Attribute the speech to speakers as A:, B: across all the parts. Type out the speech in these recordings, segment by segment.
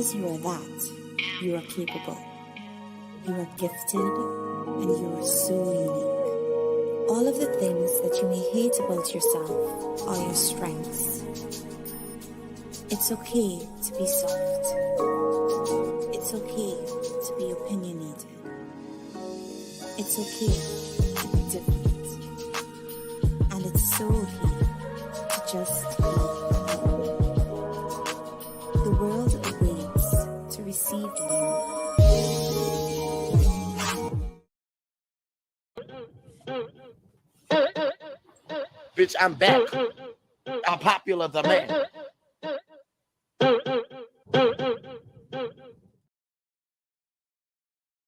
A: because you are that, you are capable. You are gifted and you are so unique. All of the things that you may hate about yourself are your strengths. It's okay to be soft. It's okay to be opinionated. It's okay to be different. And it's so okay to just be you. The world awaits to receive you.
B: Bitch, I'm back. I'm popular the man.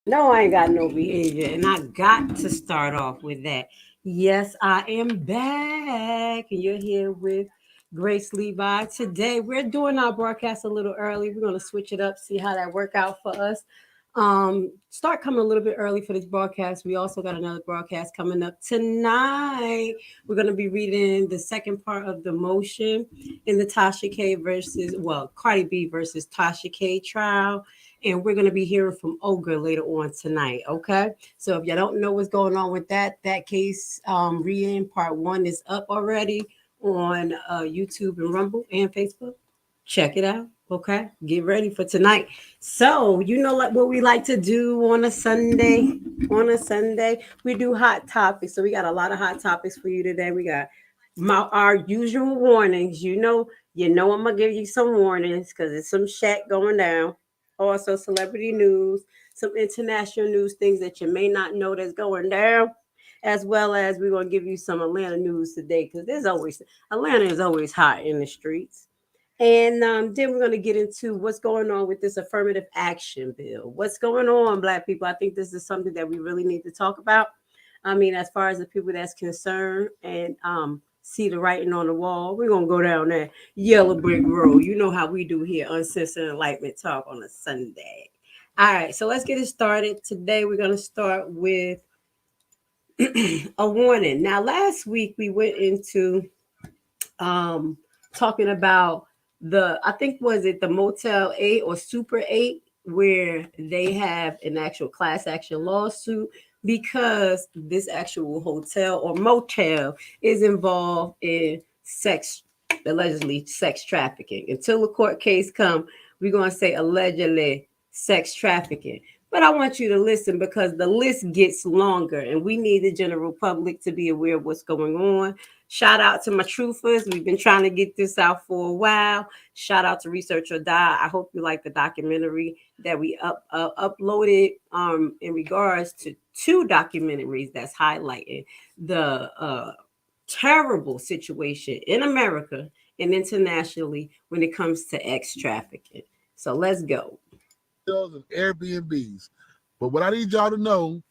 C: No, I ain't got no behavior, and I got to start off with that. Yes, I am back, and you're here with Grace Levi. Today, we're doing our broadcast a little early. We're going to switch it up, see how that work out for us. Start coming a little bit early for this broadcast. We also got another broadcast coming up tonight. We're going to be reading the second part of the motion in the Cardi B versus Tasha K trial. And we're going to be hearing from Olga later on tonight. Okay. So if y'all don't know what's going on with that case reading part 1 is up already on YouTube and Rumble and Facebook. Check it out. Okay. Get ready for tonight. So, like what we like to do on a Sunday. We do hot topics. So we got a lot of hot topics for you today. We got our usual warnings. I'm going to give you some warnings because it's some shit going down. Also celebrity news, some international news, things that you may not know that's going down, as well as we're going to give you some Atlanta news today because Atlanta is always hot in the streets. And then we're going to get into what's going on with this affirmative action bill. What's going on, Black people? I think this is something that we really need to talk about. I mean, as far as the people that's concerned and see the writing on the wall, we're going to go down that yellow brick road. You know how we do here, Uncensored Enlightenment Talk on a Sunday. All right, so let's get it started. Today, we're going to start with a warning. Now, last week, we went into talking about the Motel 8 or Super 8, where they have an actual class action lawsuit because this actual hotel or motel is involved in allegedly sex trafficking. Until the court case come, we're going to say allegedly sex trafficking. But I want you to listen because the list gets longer and we need the general public to be aware of what's going on. Shout out to my truthers. We've been trying to get this out for a while. Shout out to Research or Die. I hope you like the documentary that we uploaded in regards to 2 documentaries that's highlighting the terrible situation in America and internationally when it comes to X trafficking. So let's go.
D: And Airbnbs. But what I need y'all to know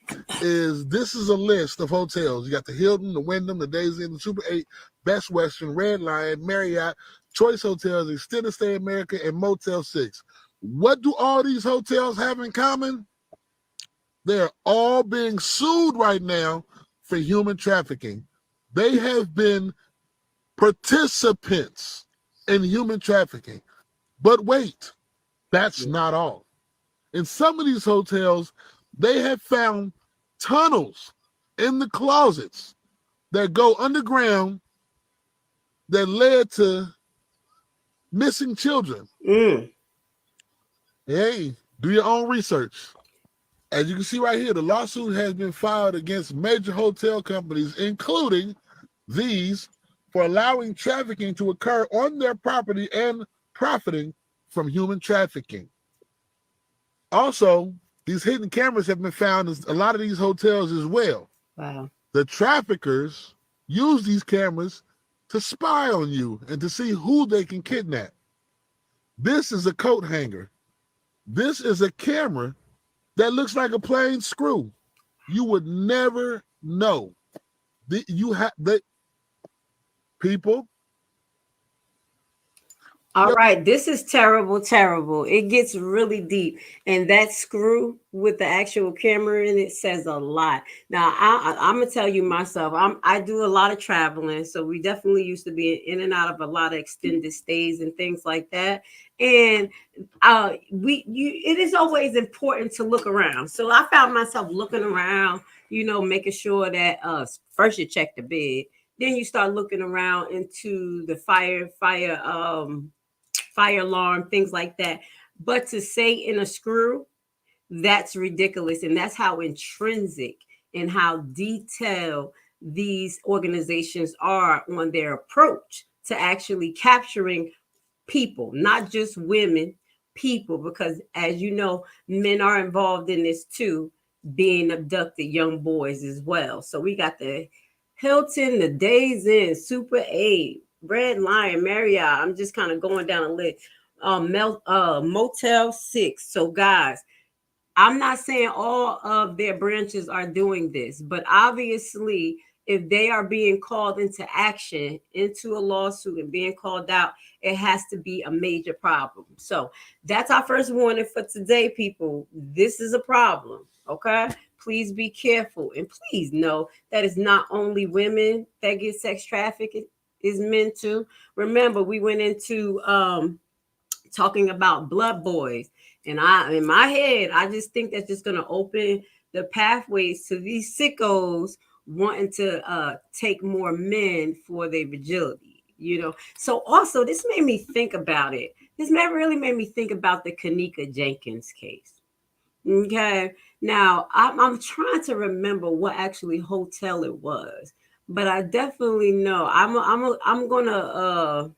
D: is this is a list of hotels. You got the Hilton, the Wyndham, the Days Inn, the Super 8, Best Western, Red Lion, Marriott, Choice Hotels, Extended Stay America, and Motel 6. What do all these hotels have in common? They're all being sued right now for human trafficking. They have been participants in human trafficking. But wait, that's not all. In some of these hotels, they have found tunnels in the closets that go underground that led to missing children. Hey, do your own research. As you can see right here, the lawsuit has been filed against major hotel companies, including these, for allowing trafficking to occur on their property and profiting from human trafficking. Also, these hidden cameras have been found in a lot of these hotels as well.
C: Wow.
D: The traffickers use these cameras to spy on you and to see who they can kidnap. This is a coat hanger. This is a camera that looks like a plain screw. You would never know. People,
C: All right, this is terrible, terrible. It gets really deep, and that screw with the actual camera in it says a lot. Now, I'm gonna tell you myself. I do a lot of traveling, so we definitely used to be in and out of a lot of extended stays and things like that. And it is always important to look around. So I found myself looking around, making sure that first you check the bed, then you start looking around into the fire alarm, things like that. But to say in a screw, that's ridiculous. And that's how intrinsic and how detailed these organizations are on their approach to actually capturing people, not just women, people, because as you know, men are involved in this too, being abducted young boys as well. So we got the Hilton, the Days Inn, Super 8, Red Lion, Marriott. I'm just kind of going down a list. Motel 6. So guys, I'm not saying all of their branches are doing this, but obviously, if they are being called into action, into a lawsuit and being called out, it has to be a major problem. So that's our first warning for today, people. This is a problem. Okay. Please be careful. And please know that it's not only women that get sex trafficked, it's men too. Remember, we went into talking about blood boys. And in my head, I just think that's just going to open the pathways to these sickos wanting to take more men for their vigility. So also, this made me think about it. Really made me think about the Kanika Jenkins case. Okay. Now, I'm trying to remember what actually hotel it was, but I definitely know I'm going to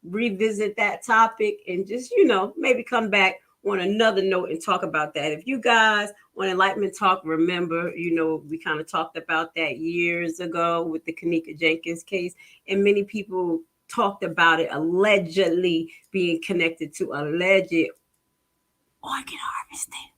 C: revisit that topic and just, maybe come back on another note and talk about that. If you guys on Enlightenment Talk remember, we kind of talked about that years ago with the Kanika Jenkins case, and many people talked about it allegedly being connected to alleged organ harvesting.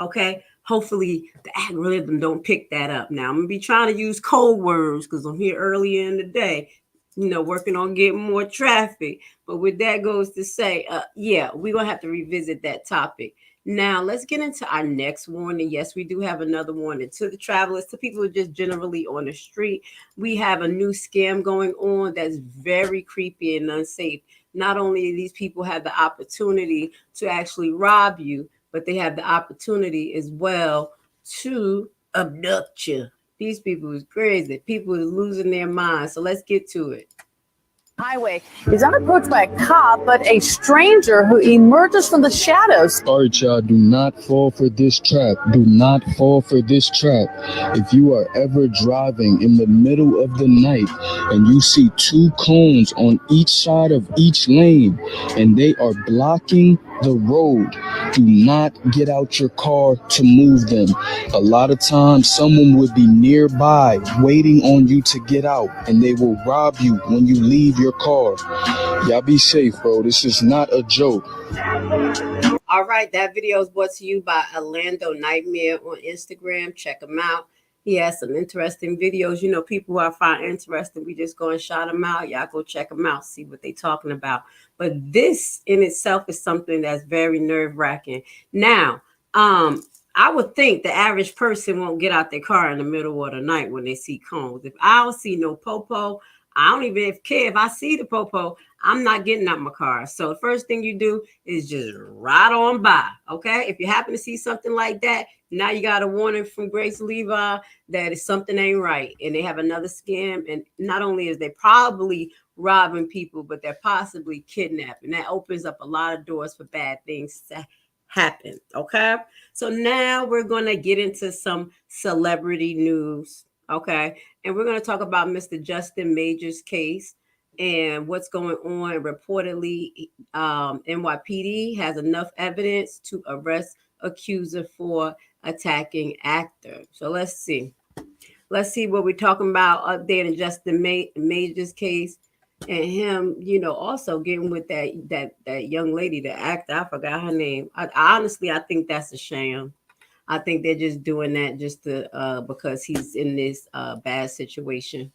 C: Okay. Hopefully the algorithm don't pick that up. Now I'm gonna be trying to use code words because I'm here earlier in the day, working on getting more traffic. But with that goes to say, yeah, we're gonna have to revisit that topic. Now let's get into our next warning. Yes, we do have another warning to the travelers, to people who are just generally on the street. We have a new scam going on that's very creepy and unsafe. Not only do these people have the opportunity to actually rob you, but they have the opportunity as well to abduct you. These people is crazy. People is losing their minds. So let's get to it.
E: Highway is unapproached by a cop, but a stranger who emerges from the shadows.
F: All right, y'all, do not fall for this trap. Do not fall for this trap. If you are ever driving in the middle of the night and you see two cones on each side of each lane and they are blocking the road, do not get out your car to move them. A lot of times someone would be nearby waiting on you to get out, and they will rob you when you leave your car. Y'all be safe, bro. This is not a joke.
C: All right, that video is brought to you by Orlando Nightmare on Instagram. Check him out. He has some interesting videos. People who I find interesting, we just go and shout them out. Y'all go check them out, see what they talking about. But this in itself is something that's very nerve-wracking. Now, I would think the average person won't get out their car in the middle of the night when they see cones. If I don't see no popo, I don't even care if I see the popo. I'm not getting out my car. So the first thing you do is just ride on by. Okay. If you happen to see something like that, now you got a warning from Grace Levi that if something ain't right, and they have another scam. And not only is they probably robbing people, but they're possibly kidnapping. That opens up a lot of doors for bad things to happen. Okay. So now we're going to get into some celebrity news. Okay. And we're going to talk about Mr. Justin Major's case and what's going on. Reportedly, NYPD has enough evidence to arrest accuser for attacking actor. So let's see what we're talking about up there in Justin Major's case, and him, also getting with that young lady, the actor. I forgot her name. Honestly, I think that's a sham. I think they're just doing that just to because he's in this bad situation.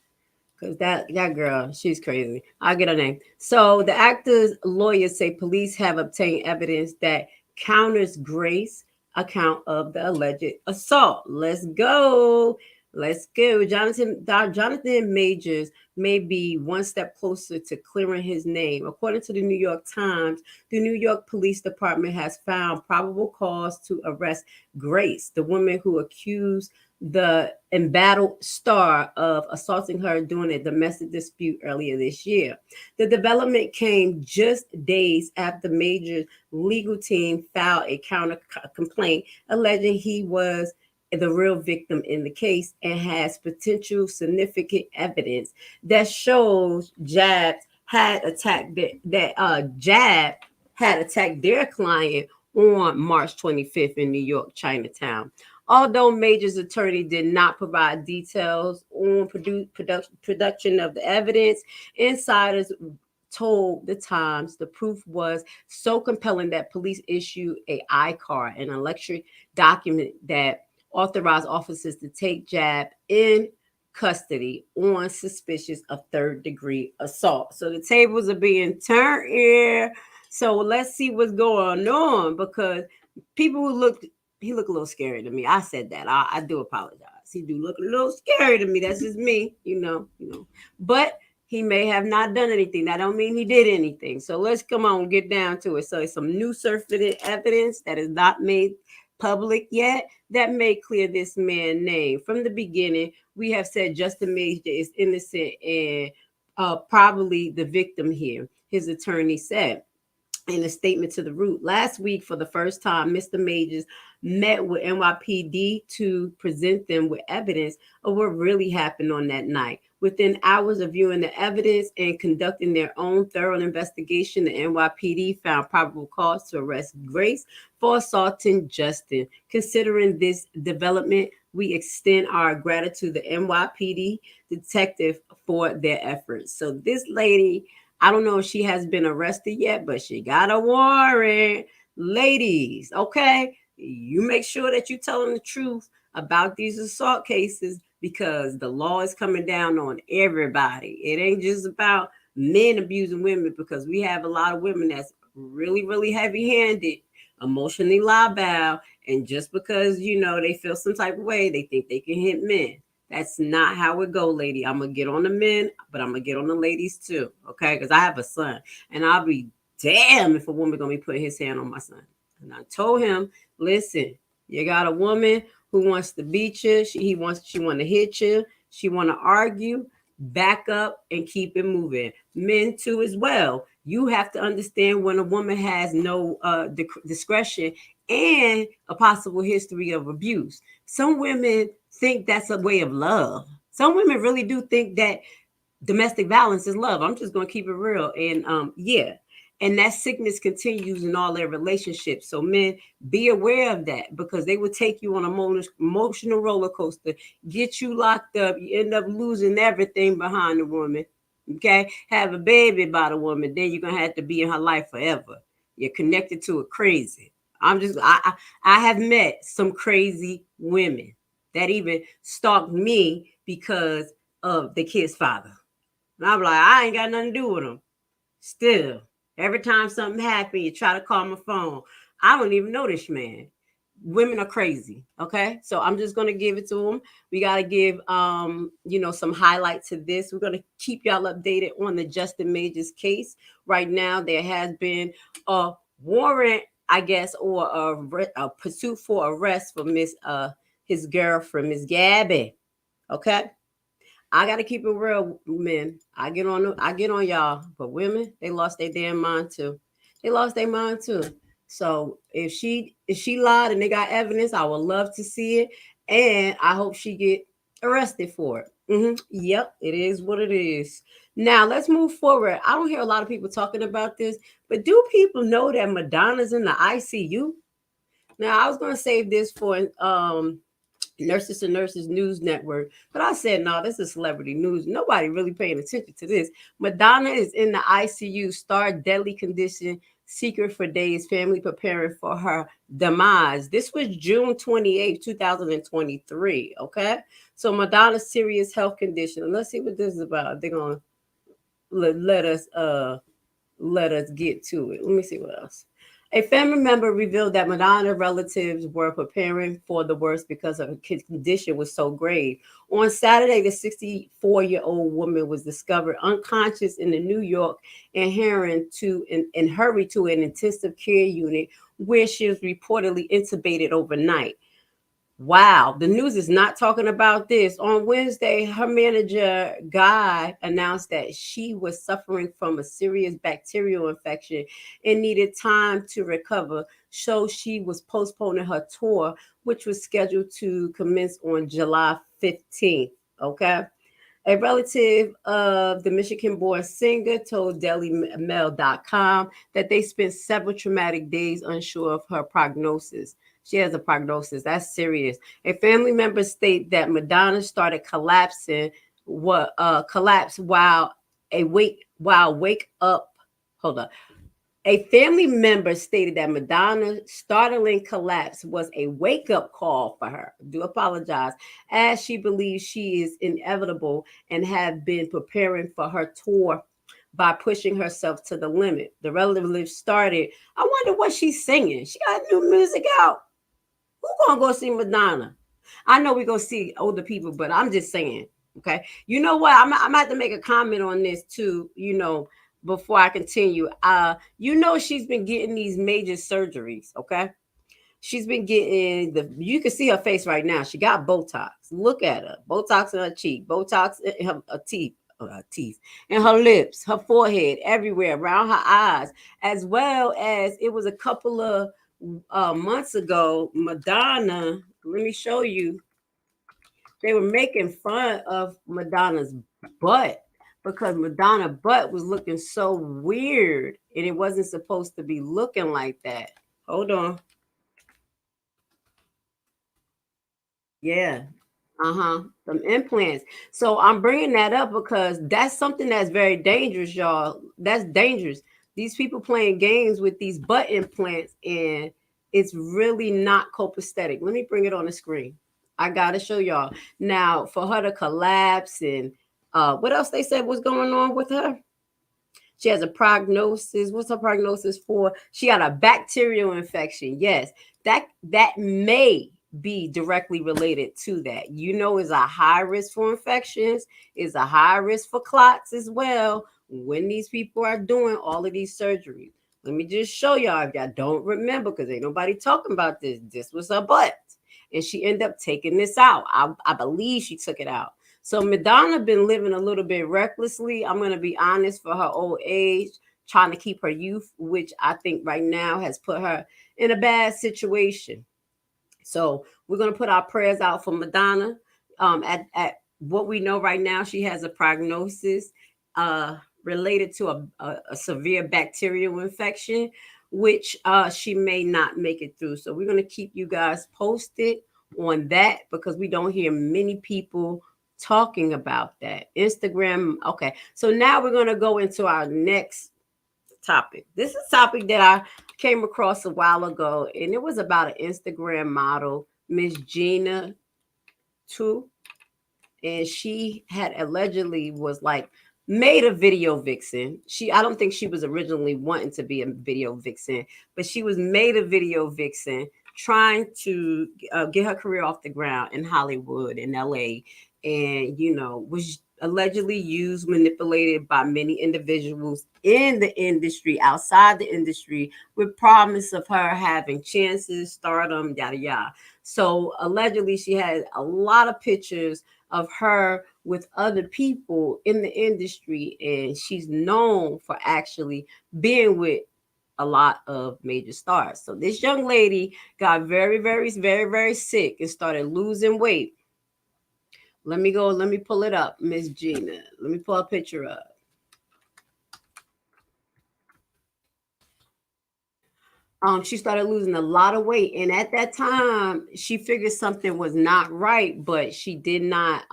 C: Because that girl, she's crazy. I'll get her name. So the actor's lawyers say police have obtained evidence that counters Grace's account of the alleged assault. Let's go. Let's go. Jonathan Majors may be one step closer to clearing his name. According to the New York Times, the New York Police Department has found probable cause to arrest Grace, the woman who accused the embattled star of assaulting her during a domestic dispute earlier this year. The development came just days after Major's legal team filed a counter complaint alleging he was the real victim in the case and has potential significant evidence that shows Jab had attacked Jab had attacked their client on March 25th in New York, Chinatown. Although Major's attorney did not provide details on production of the evidence, insiders told the Times the proof was so compelling that police issued a I-card, an electric document that authorized officers to take Jab in custody on suspicion of third-degree assault. So the tables are being turned here. So let's see what's going on, because people who look, he looked a little scary to me. I said that. I do apologize. He do look a little scary to me. That's just me, you know. But he may have not done anything. That don't mean he did anything. So let's come on, get down to it. So it's some new surfaced evidence that is not made public yet that may clear this man's name. From the beginning, we have said Justin Major is innocent and probably the victim here, his attorney said in a statement to the Root. Last week, for the first time, Mr. Majors met with NYPD to present them with evidence of what really happened on that night. Within hours of viewing the evidence and conducting their own thorough investigation, the NYPD found probable cause to arrest Grace for assaulting Justin. Considering this development, we extend our gratitude to the NYPD detective for their efforts. So this lady, I don't know if she has been arrested yet, but she got a warrant. Ladies, okay? You make sure that you're telling the truth about these assault cases, because the law is coming down on everybody. It ain't just about men abusing women, because we have a lot of women that's really, really heavy-handed, emotionally liable, and just because, they feel some type of way, they think they can hit men. That's not how it go, lady. I'm going to get on the men, but I'm going to get on the ladies too, okay? Because I have a son, and I'll be damn if a woman going to be putting his hand on my son. And I told him, listen, you got a woman who wants to beat you. She want to hit you. She want to argue. Back up and keep it moving. Men too as well. You have to understand when a woman has no discretion and a possible history of abuse. Some women think that's a way of love. Some women really do think that domestic violence is love. I'm just going to keep it real. And yeah. And that sickness continues in all their relationships. So men, be aware of that, because they will take you on an emotional roller coaster, get you locked up. You end up losing everything behind the woman. Okay. Have a baby by the woman. Then you're going to have to be in her life forever. You're connected to it crazy. I have met some crazy women that even stalked me because of the kid's father. And I'm like, I ain't got nothing to do with them. Still. Every time something happens, you try to call my phone. I don't even know this man. Women are crazy. Okay. So I'm just going to give it to them. We got to give, some highlight to this. We're going to keep y'all updated on the Justin Majors case. Right now, there has been a warrant, I guess, or a pursuit for arrest for his girlfriend, Miss Gabby. Okay. I gotta keep it real, men. I get on y'all, but women, they lost their damn mind too. They lost their mind too. So if she lied and they got evidence, I would love to see it, and I hope she get arrested for it. Yep, it is what it is. Now let's move forward. I don't hear a lot of people talking about this, but do people know that Madonna's in the ICU? Now I was gonna save this for Nurses to Nurses News Network. But I said, no, this is celebrity news. Nobody really paying attention to this. Madonna is in the ICU, star deadly condition secret for days, family preparing for her demise. This was June 28th, 2023. Okay. So Madonna's serious health condition. Let's see what this is about. They're gonna let us get to it. Let me see what else. A family member revealed that Madonna relatives were preparing for the worst because her condition was so grave. On Saturday, the 64-year-old woman was discovered unconscious in the New York and hurried to an intensive care unit where she was reportedly intubated overnight. Wow, the news is not talking about this. On Wednesday, her manager, Guy, announced that she was suffering from a serious bacterial infection and needed time to recover. So she was postponing her tour, which was scheduled to commence on July 15th. Okay. A relative of the Michigan born singer told DailyMail.com that they spent several traumatic days unsure of her prognosis. She has a prognosis. That's serious. A family member state that Madonna started collapsing collapse while wake up. Hold up. A family member stated that Madonna's startling collapse was a wake-up call for her. I do apologize, as she believes she is inevitable and have been preparing for her tour by pushing herself to the limit. The relative started, I wonder what she's singing. She got new music out. Who gonna go see Madonna? I know we gonna see older people, but I'm just saying, okay? You know what? I'm gonna have to make a comment on this too, before I continue. She's been getting these major surgeries, okay? She's been getting you can see her face right now. She got Botox. Look at her. Botox in her cheek, Botox in her teeth, and her lips, her forehead, everywhere, around her eyes, as well as it was a couple of months ago, Madonna, let me show you, they were making fun of Madonna's butt because Madonna butt was looking so weird and it wasn't supposed to be looking like that. Hold on. Yeah. Some implants. So I'm bringing that up because that's something that's very dangerous, y'all. That's dangerous. These people playing games with these butt implants, and it's really not copacetic. Let me bring it on the screen. I gotta show y'all now. For her to collapse, and what else they said was going on with her? She has a prognosis. What's her prognosis for? She got a bacterial infection. Yes, that may be directly related to that. Is a high risk for infections, is a high risk for clots as well when these people are doing all of these surgeries. Let me just show y'all if y'all don't remember, because ain't nobody talking about this. This was her butt. And she ended up taking this out. I believe she took it out. So Madonna been living a little bit recklessly. I'm going to be honest, for her old age, trying to keep her youth, which I think right now has put her in a bad situation. So we're going to put our prayers out for Madonna. At what we know right now, she has a prognosis related to a severe bacterial infection, which she may not make it through. So we're going to keep you guys posted on that because we don't hear many people talking about that. Instagram. Okay. So now we're going to go into our next topic. This is a topic that I came across a while ago, and it was about an Instagram model, Miss Gina too. And she had allegedly was like made a video vixen. I don't think she was originally wanting to be a video vixen, but she was made a video vixen trying to get her career off the ground in Hollywood, in LA, and was allegedly used, manipulated by many individuals in the industry, outside the industry, with promise of her having chances, stardom, yada yada. So allegedly she had a lot of pictures of her with other people in the industry, and she's known for actually being with a lot of major stars. So this young lady got very, very, very, very sick and started losing weight. Let me pull it up, Miss Gina. Let me pull a picture up. She started losing a lot of weight, and at that time, she figured something was not right, but she did not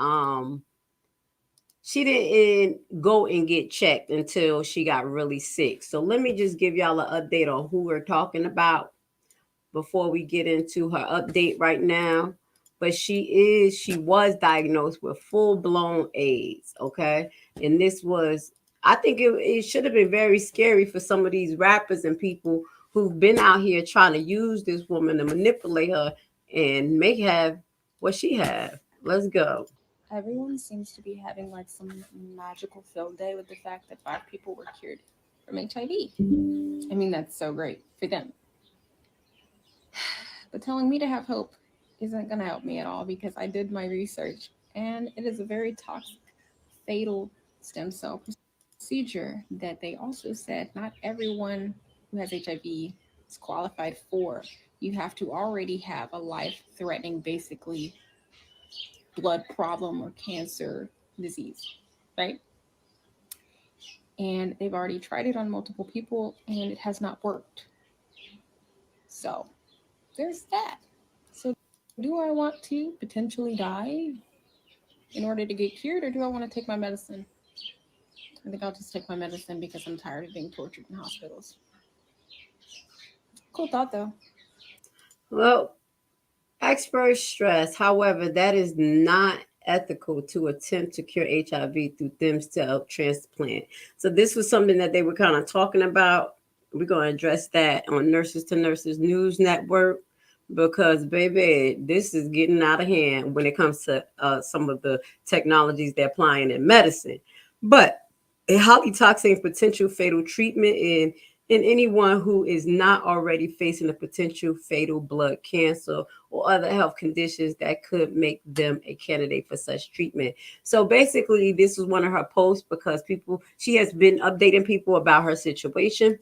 C: she didn't go and get checked until she got really sick. So let me just give y'all an update on who we're talking about before we get into her update right now. But she was diagnosed with full-blown AIDS, okay? And this was, I think it should have been very scary for some of these rappers and people who've been out here trying to use this woman to manipulate her and make her what she have. Let's go.
G: Everyone seems to be having like some magical field day with the fact that 5 people were cured from HIV. I mean, that's so great for them. But telling me to have hope isn't going to help me at all, because I did my research and it is a very toxic, fatal stem cell procedure that they also said not everyone who has HIV is qualified for. You have to already have a life-threatening, basically, blood problem or cancer disease, right? And they've already tried it on multiple people and it has not worked. So there's that. So do I want to potentially die in order to get cured, or do I want to take my medicine? I think I'll just take my medicine because I'm tired of being tortured in hospitals. Cool thought, though.
C: Well, experts stress, however, that is not ethical to attempt to cure HIV through stem cell transplant. So this was something that they were kind of talking about. We're going to address that on Nurses to Nurses News Network, because baby, this is getting out of hand when it comes to some of the technologies they're applying in medicine. But a highly toxic and potential fatal treatment in anyone who is not already facing a potential fatal blood cancer or other health conditions that could make them a candidate for such treatment. So basically, this was one of her posts because she has been updating people about her situation,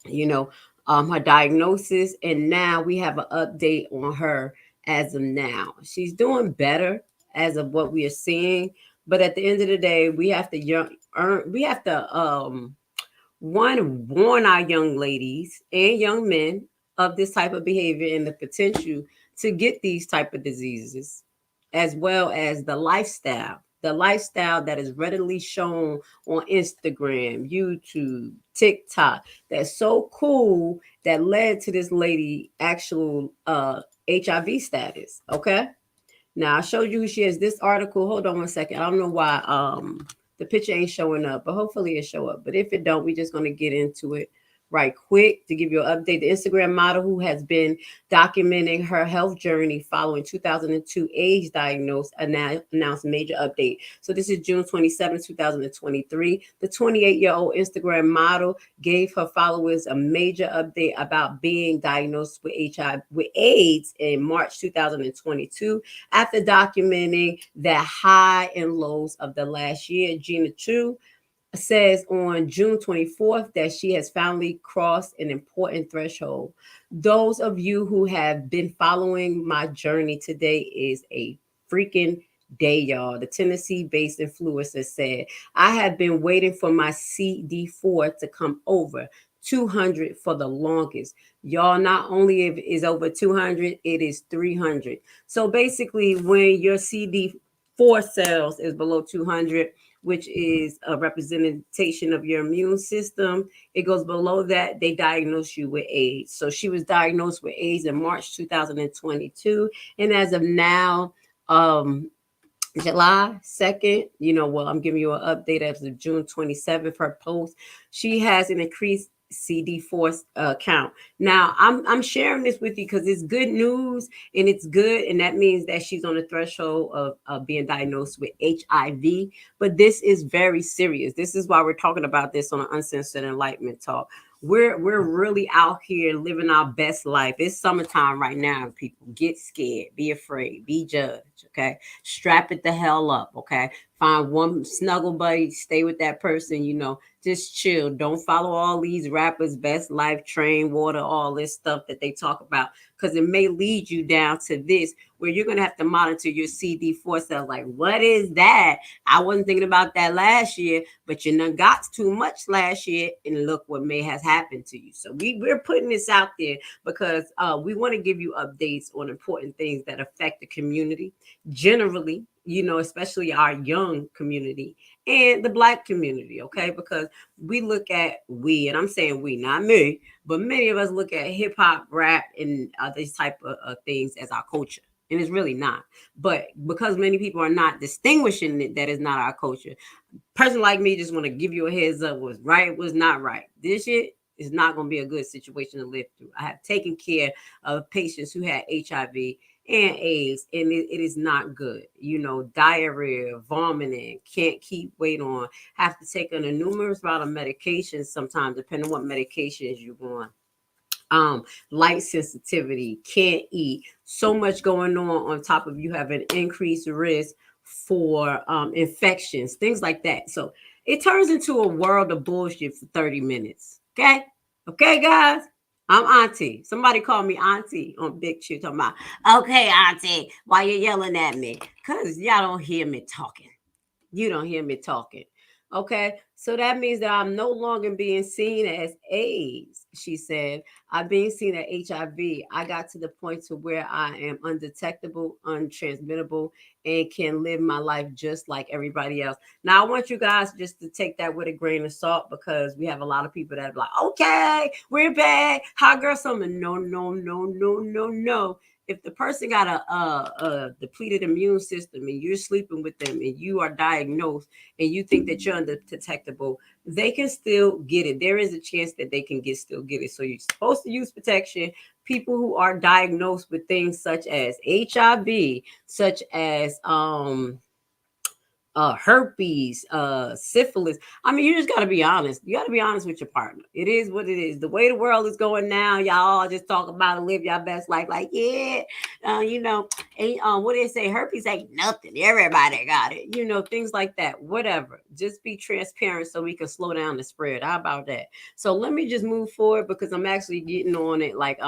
C: you know, her diagnosis, and now we have an update on her as of now. She's doing better as of what we are seeing, but at the end of the day, we have to warn our young ladies and young men of this type of behavior and the potential to get these type of diseases, as well as the lifestyle that is readily shown on Instagram, YouTube, TikTok, that's so cool, that led to this lady actual HIV status. Okay, now I showed you who she is. This article, hold on one second, I don't know why the picture ain't showing up, but hopefully it show up. But if it don't, we're just going to get into it right quick to give you an update. The Instagram model who has been documenting her health journey following 2002 AIDS diagnosis announced major update. So this is June 27, 2023. The 28-year-old Instagram model gave her followers a major update about being diagnosed with AIDS in March 2022 after documenting the high and lows of the last year. Gina True says on June 24th that she has finally crossed an important threshold. Those of you who have been following my journey, today is a freaking day, y'all. The Tennessee-based influencer said, I have been waiting for my CD4 to come over 200 for the longest. Y'all, not only is over 200, it is 300. So basically, when your CD4 cells is below 200, which is a representation of your immune system, it goes below that, they diagnose you with AIDS. So she was diagnosed with AIDS in March 2022. And as of now, July 2nd, I'm giving you an update as of June 27th, her post, she has an increased CD4 count. Now, I'm sharing this with you because it's good news and it's good, and that means that she's on the threshold of being diagnosed with HIV. But this is very serious. This is why we're talking about this on an Uncensored Enlightenment Talk. We're really out here living our best life. It's summertime right now. People, get scared, be afraid, be judged. Okay, strap it the hell up. Okay, find one snuggle buddy, stay with that person. Just chill. Don't follow all these rappers, best life, train, water, all this stuff that they talk about, because it may lead you down to this, where you're going to have to monitor your CD4 cells. Like, what is that? I wasn't thinking about that last year, but you done got too much last year, and look what may has happened to you. So we're putting this out there because we want to give you updates on important things that affect the community generally, especially our young community and the Black community, okay? Because and I'm saying we, not me, but many of us look at hip hop, rap, and these type of things as our culture. And it's really not. But because many people are not distinguishing it, that is not our culture. Person like me just want to give you a heads up was right, was not right. This shit is not going to be a good situation to live through. I have taken care of patients who had HIV and AIDS, and it is not good. Diarrhea, vomiting, can't keep weight on, have to take on a numerous amount of medications sometimes, depending on what medications you're on. Light sensitivity, can't eat, so much going on top of you have an increased risk for infections, things like that. So it turns into a world of bullshit for 30 minutes. Okay, guys. I'm Auntie. Somebody called me Auntie on Big Chew talking about, okay, Auntie, why you yelling at me? Because y'all don't hear me talking. You don't hear me talking. Okay, so that means that I'm no longer being seen as AIDS, she said. I'm being seen as HIV. I got to the point to where I am undetectable, untransmittable, and can live my life just like everybody else. Now, I want you guys just to take that with a grain of salt, because we have a lot of people that are like, okay, we're back. Hot girl summer. No. If the person got a depleted immune system and you're sleeping with them and you are diagnosed and you think that you're undetectable, they can still get it. There is a chance that they can still get it. So you're supposed to use protection. People who are diagnosed with things such as HIV, such as herpes, syphilis. I mean, you just got to be honest. You got to be honest with your partner. It is what it is. The way the world is going now, y'all all just talk about it, live your best life. Like, yeah, what do they say? Herpes ain't nothing. Everybody got it. Things like that. Whatever. Just be transparent so we can slow down the spread. How about that? So let me just move forward, because I'm actually getting on it like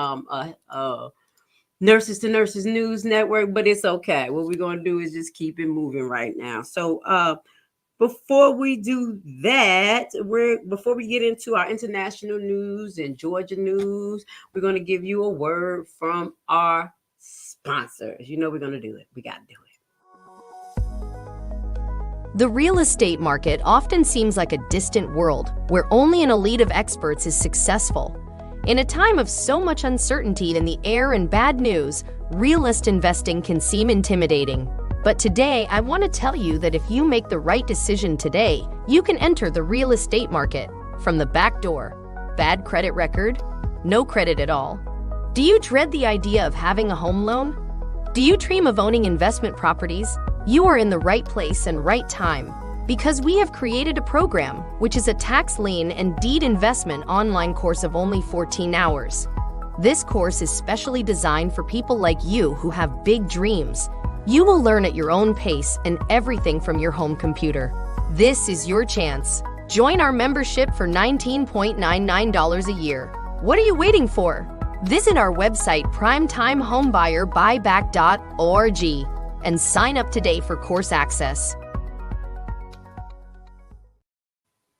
C: Nurses to Nurses News Network, but it's okay. What we're going to do is just keep it moving right now. So before we do that, before we get into our international news and Georgia news, we're going to give you a word from our sponsors. We're going to do it. We got to do it.
H: The real estate market often seems like a distant world where only an elite of experts is successful. In a time of so much uncertainty in the air and bad news, realist investing can seem intimidating. But today, I want to tell you that if you make the right decision today, you can enter the real estate market from the back door. Bad credit record? No credit at all. Do you dread the idea of having a home loan? Do you dream of owning investment properties? You are in the right place and right time, because we have created a program which is a tax lien and deed investment online course of only 14 hours. This course is specially designed for people like you who have big dreams. You will learn at your own pace and everything from your home computer. This is your chance. Join our membership for $19.99 a year. What are you waiting for? Visit our website primetimehomebuyerBuyback.org and sign up today for course access.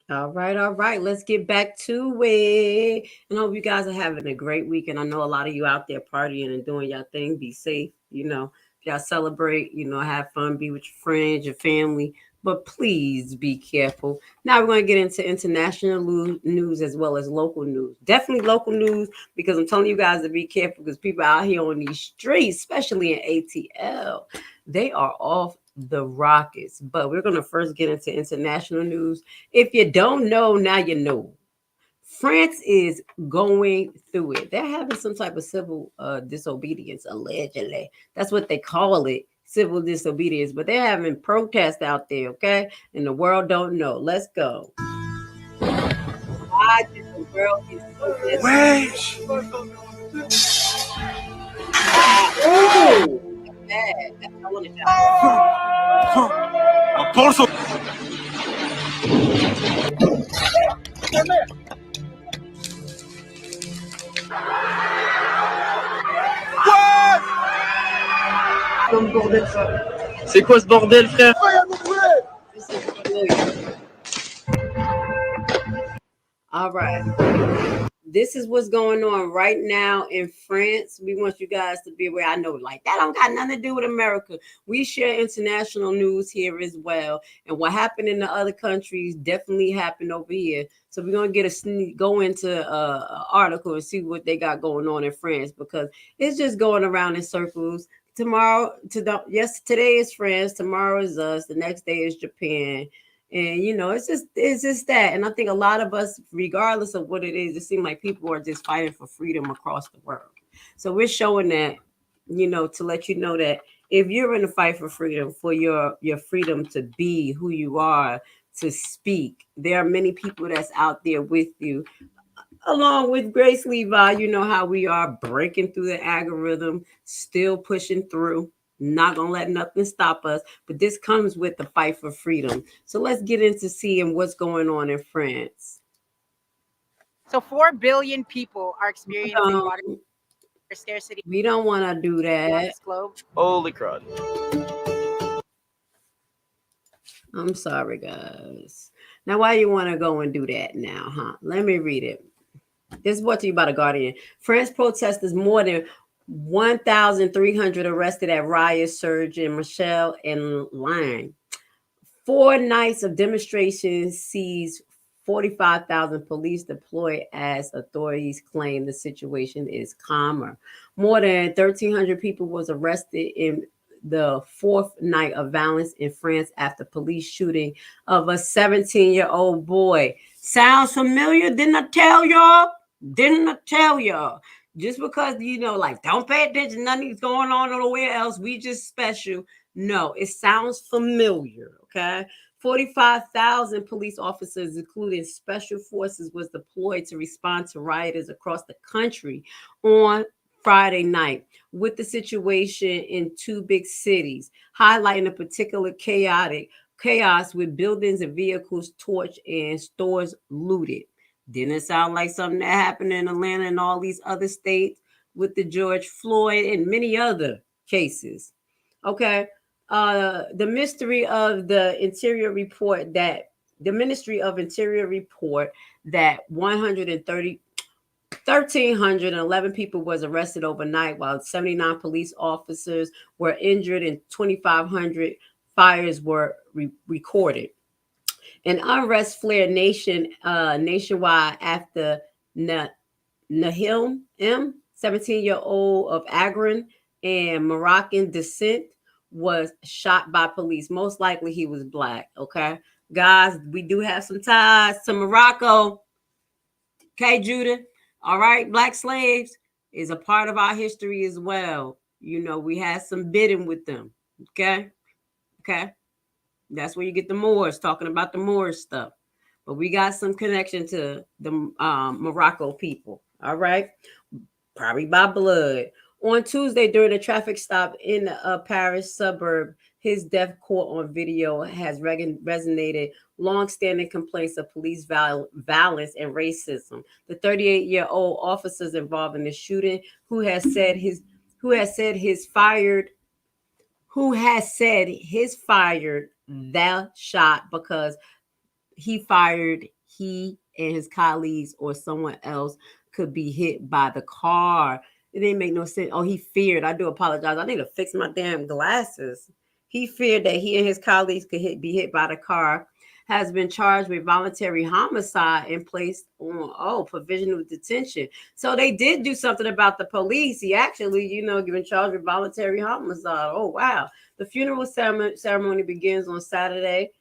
C: All right. Let's get back to it. And I hope you guys are having a great weekend. I know a lot of you out there partying and doing your thing. Be safe. If y'all celebrate, have fun, be with your friends, your family. But please be careful. Now we're going to get into international news as well as local news. Definitely local news, because I'm telling you guys to be careful, because people out here on these streets, especially in ATL, they are off the rockets. But we're going to first get into international news. If you don't know, now you know. France is going through it. They're having some type of civil disobedience, allegedly. That's what they call it, civil disobedience. But they're having protests out there, okay? And the world don't know. Let's go. Why did the world get so That's what I want to
I: C'est quoi ce bordel, frère?
C: All right. this is what's going on right now in France. We want you guys to be aware. I know, like, that don't got nothing to do with America. We share international news here as well. And what happened in the other countries definitely happened over here. So we're going to get go into an article and see what they got going on in France, because it's just going around in circles. Today is France, tomorrow is us, the next day is Japan. And it's just that. And I think a lot of us, regardless of what it is, it seems like people are just fighting for freedom across the world. So we're showing that, to let you know that if you're in a fight for freedom, for your freedom to be who you are, to speak, there are many people that's out there with you. Along with Grace Levi, you know how we are, breaking through the algorithm, still pushing through. Not gonna let nothing stop us, but this comes with the fight for freedom. So let's get into seeing what's going on in France.
J: So 4 billion people are experiencing water scarcity.
C: We don't want to do that.
I: Holy crud.
C: I'm sorry, guys. Now, why you want to go and do that now, huh? Let me read it. This is brought to you by The Guardian. France protesters, more than 1,300 arrested at riot surge in Marseille and Lyon. 4 nights of demonstrations sees 45,000 police deployed as authorities claim the situation is calmer. More than 1,300 people was arrested in the 4th night of violence in France after police shooting of a 17-year-old boy. Sounds familiar? Didn't I tell y'all? Just because, don't pay attention, nothing's going on nowhere else, we just special. No, it sounds familiar, okay? 45,000 police officers, including special forces, was deployed to respond to rioters across the country on Friday night, with the situation in 2 big cities, highlighting a particular chaos with buildings and vehicles torched and stores looted. Didn't it sound like something that happened in Atlanta and all these other states with the George Floyd and many other cases? Okay. The Ministry of Interior report that 1,311 people was arrested overnight, while 79 police officers were injured and 2,500 fires were recorded. An unrest flared nationwide after Nahil M., 17-year-old of Agran and Moroccan descent, was shot by police. Most likely he was black, okay? Guys, we do have some ties to Morocco. Okay, Judah? All right, black slaves is a part of our history as well. We had some bidding with them, okay? Okay? That's where you get the Moors, talking about the Moors stuff. But we got some connection to the Morocco people, all right? Probably by blood. On Tuesday, during a traffic stop in a Paris suburb, his death caught on video has resonated long-standing complaints of police violence and racism. The 38-year-old officers involved in the shooting, who has said his fired that shot because he and his colleagues or someone else could be hit by the car. It didn't make no sense. Oh, he feared. I do apologize. I need to fix my damn glasses. He feared that he and his colleagues could be hit by the car. Has been charged with voluntary homicide and placed on provisional detention. So they did do something about the police. He actually, given charged with voluntary homicide. Oh wow! The funeral ceremony begins on Saturday,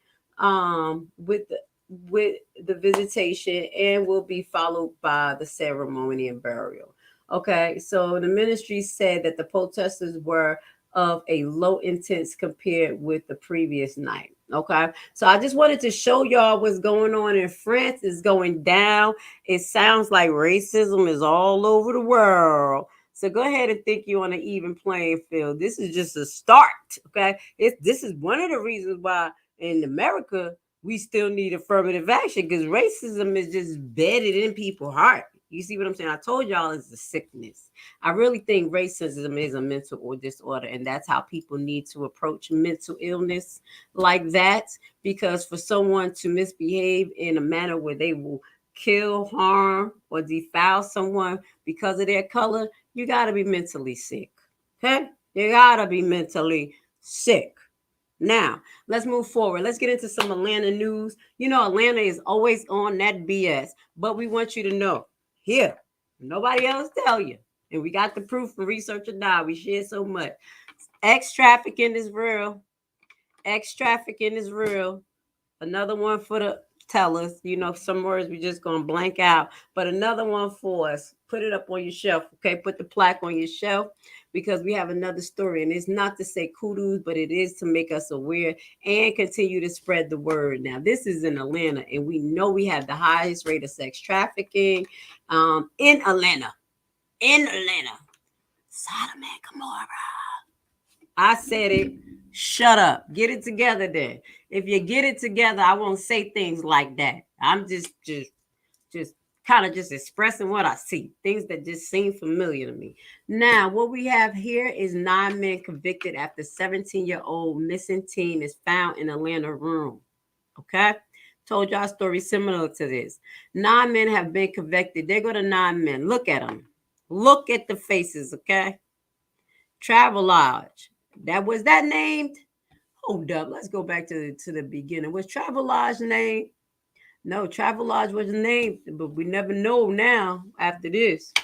C: with the visitation, and will be followed by the ceremony and burial. Okay, so the ministry said that the protesters were of a low intense compared with the previous night. Okay, so I just wanted to show y'all what's going on in France. Is going down. It sounds like racism is all over the world. So go ahead and think you're on an even playing field. This is just a start. Okay, this is one of the reasons why in America we still need affirmative action, because racism is just bedded in people's heart. You see what I'm saying? I told y'all it's a sickness. I really think racism is a mental disorder, and that's how people need to approach mental illness like that, because for someone to misbehave in a manner where they will kill, harm, or defile someone because of their color, you got to be mentally sick. Okay? You got to be mentally sick. Now, let's move forward. Let's get into some Atlanta news. You know, Atlanta is always on that BS, but we want you to know here, nobody else tell you. And we got the proof from Research or Die. We share so much. X trafficking is real. X trafficking is real. Another one for the tellers. You know, some words we just gonna blank out, but another one for us. Put it up on your shelf, okay? Put the plaque on your shelf because we have another story, and it's not to say kudos, but it is to make us aware and continue to spread the word. Now, this is in Atlanta, and we know we have the highest rate of sex trafficking in Atlanta. In Atlanta, Sodom and Gomorrah. I said it. Shut up. Get it together then. If you get it together, I won't say things like that. I'm just kind of just expressing what I see. Things that just seem familiar to me. Now, what we have here is 9 men convicted after 17-year-old missing teen is found in Atlanta room. Okay? Told y'all a story similar to this. 9 men have been convicted. They go to 9 men. Look at them. Look at the faces, okay? Travel Lodge. That was that named? Hold up. Let's go back to the beginning. Was Travel Lodge named? No, Travel Lodge was named, but we never know now after this.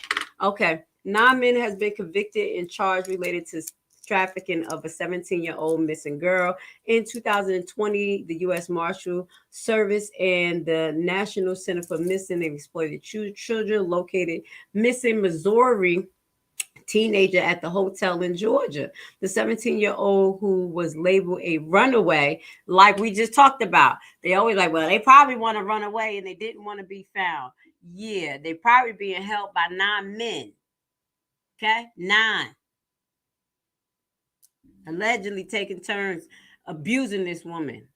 C: Okay. 9 men has been convicted and charged related to trafficking of a 17-year-old missing girl. In 2020, the U.S. Marshal Service and the National Center for Missing and Exploited Children located missing Missouri teenager at the hotel in Georgia. The 17-year-old who was labeled a runaway, like we just talked about. They always like, well, they probably want to run away and they didn't want to be found. Yeah, they probably being held by 9 men. Okay, 9. Allegedly taking turns abusing this woman.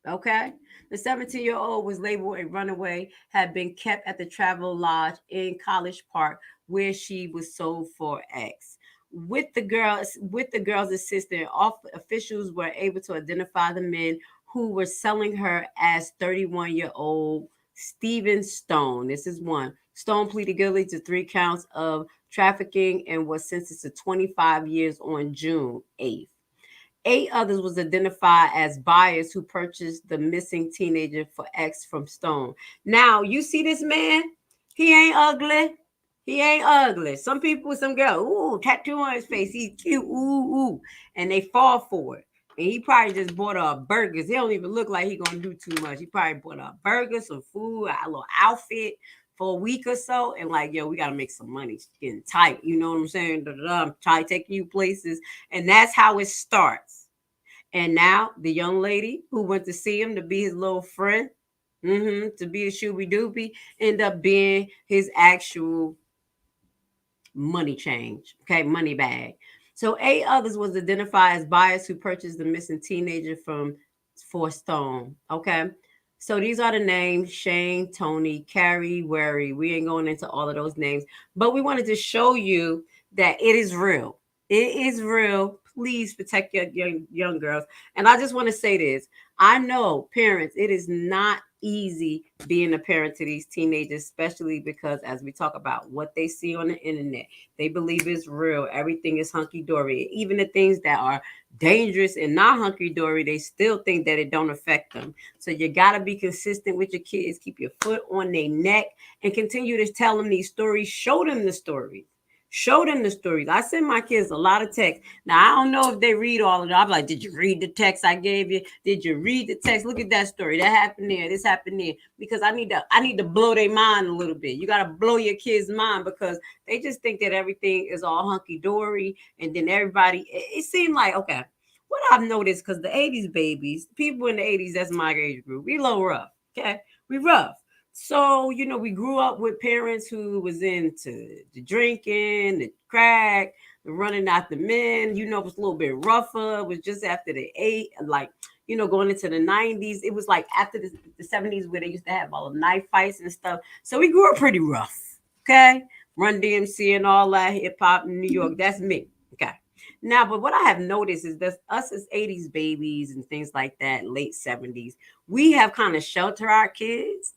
C: Okay. The 17-year-old was labeled a runaway, had been kept at the Travel Lodge in College Park, where she was sold for X. With the girl's assistant, officials were able to identify the men who were selling her as 31-year-old Stephen Stone. This is one. Stone pleaded guilty to 3 counts of trafficking and was sentenced to 25 years on June 8th. 8 others was identified as buyers who purchased the missing teenager for X from Stone. Now, you see this man? He ain't ugly. He ain't ugly. Some people, some girl, ooh, tattoo on his face. He's cute, ooh, ooh. And they fall for it. And he probably just bought her burgers. He don't even look like he gonna do too much. He probably bought her burgers, some food, a little outfit for a week or so. And like, yo, we gotta make some money. She's getting tight. You know what I'm saying? I'm trying to take you places. And that's how it starts. And now the young lady who went to see him to be his little friend, to be a shooby doobie, end up being his actual money change, okay, money bag. So 8 others was identified as buyers who purchased the missing teenager from Stone, okay. So these are the names: Shane, Tony, Carrie, Wary. We ain't going into all of those names, but we wanted to show you that it is real. It is real. Please protect your young girls. And I just want to say this. I know, parents, it is not easy being a parent to these teenagers, especially because as we talk about what they see on the internet, they believe it's real. Everything is hunky-dory. Even the things that are dangerous and not hunky-dory, they still think that it don't affect them. So you got to be consistent with your kids. Keep your foot on their neck and continue to tell them these stories. Show them the stories. Show them the stories. I send my kids a lot of texts. Now, I don't know if they read all of it. I'm like, did you read the text I gave you? Did you read the text? Look at that story. That happened there. This happened there. Because I need to blow their mind a little bit. You got to blow your kids' mind because they just think that everything is all hunky-dory. And then everybody, it seemed like, okay, what I've noticed, because the 80s babies, people in the 80s, that's my age group, we a little rough, okay? We rough. So, you know, we grew up with parents who was into the drinking, the crack, the running after men. You know, it was a little bit rougher. It was just after the going into the 90s. It was like after the 70s where they used to have all the knife fights and stuff. So we grew up pretty rough, okay? Run DMC and all that, hip hop in New York. That's me, okay? Now, but what I have noticed is that us as 80s babies and things like that, late 70s, we have kind of sheltered our kids.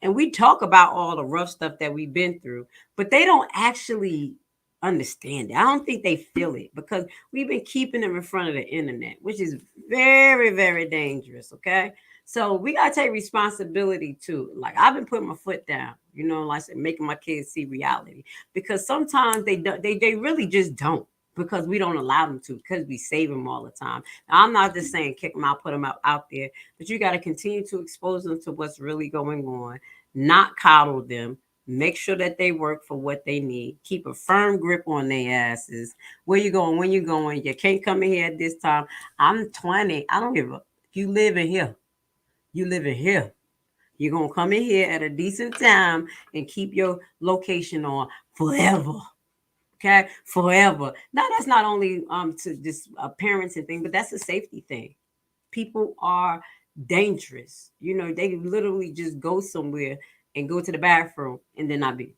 C: And we talk about all the rough stuff that we've been through, but they don't actually understand it. I don't think they feel it because we've been keeping them in front of the internet, which is very, very dangerous. Okay. So we gotta take responsibility too. Like I've been putting my foot down, like I said, making my kids see reality because sometimes they really just don't because we don't allow them to because we save them all the time. Now, I'm not just saying kick them out, put them out there, but you got to continue to expose them to what's really going on, not coddle them. Make sure that they work for what they need. Keep a firm grip on their asses. Where you going? When you going? You can't come in here at this time. I'm 20. I don't give a. You live in here. You live in here. You're going to come in here at a decent time and keep your location on forever. Okay? Forever. Now, that's not only to just parents and things, but that's a safety thing. People are dangerous. They literally just go somewhere and go to the bathroom and then not be.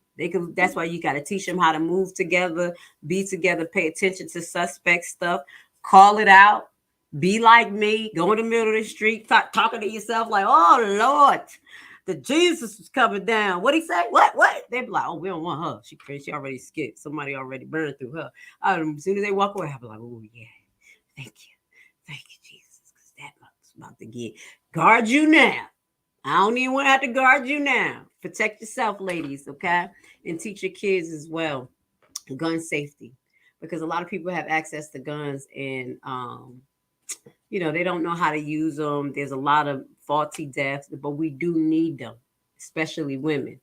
C: That's why you got to teach them how to move together, be together, pay attention to suspect stuff, call it out, be like me, go in the middle of the street, talking to yourself like, oh Lord, the Jesus is coming down. What'd he say? What? They be like, oh, we don't want her. She crazy. She already skipped. Somebody already burned through her. As soon as they walk away, I'll be like, oh yeah, thank you. Thank you, Jesus. Because that mother's about to get guard you now. I don't even want to have to guard you now. Protect yourself, ladies, okay? And teach your kids as well gun safety. Because a lot of people have access to guns and they don't know how to use them. There's a lot of faulty deaths, but we do need them, especially women.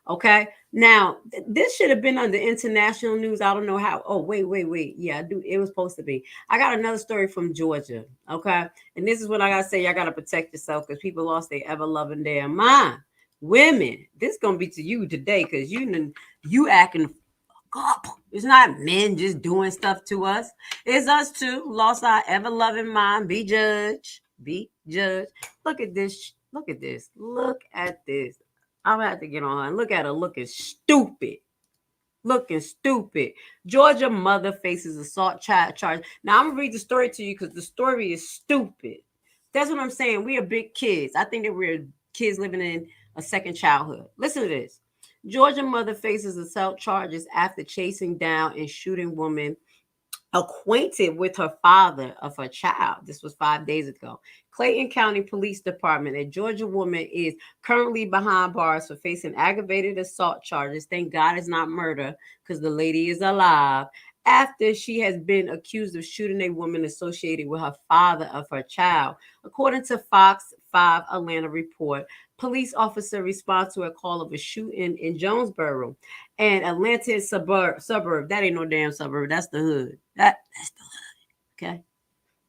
C: Okay. Now, this should have been on the international news. I don't know how. Oh, wait. Yeah, I do. It was supposed to be. I got another story from Georgia. Okay. And this is what I got to say. Y'all got to protect yourself because people lost their ever loving damn mind. Women, this is going to be to you today because you acting. God, it's not men just doing stuff to us. It's us too. Lost our ever loving mind. Be judged. Be judged. Look at this. Look at this. Look at this. I'm gonna have to get on her and look at her looking stupid. Looking stupid. Georgia mother faces assault charge. Now I'm gonna read the story to you because the story is stupid. That's what I'm saying. We are big kids. I think that we're kids living in a second childhood. Listen to this. Georgia mother faces assault charges after chasing down and shooting woman acquainted with her father of her child. This was 5 days ago. Clayton County Police Department, a Georgia woman is currently behind bars for facing aggravated assault charges. Thank God it's not murder because the lady is alive. After she has been accused of shooting a woman associated with her father of her child. According to Fox 5 Atlanta report, police officer respond to a call of a shooting in Jonesboro, an Atlanta suburb. That ain't no damn suburb. That's the hood. That's the hood. Okay.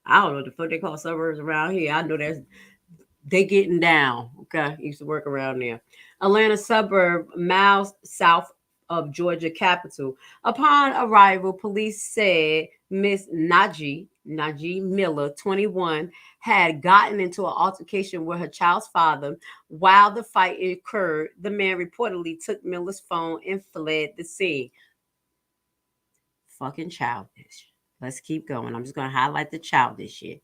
C: I don't know what the fuck they call suburbs around here. I know they getting down. Okay. I used to work around there. Atlanta suburb, miles south of Georgia capital. Upon arrival, police said Miss Najee Miller, 21, had gotten into an altercation with her child's father. While the fight occurred, the man reportedly took Miller's phone and fled the scene. Fucking childish. Let's keep going. I'm just going to highlight the childish shit.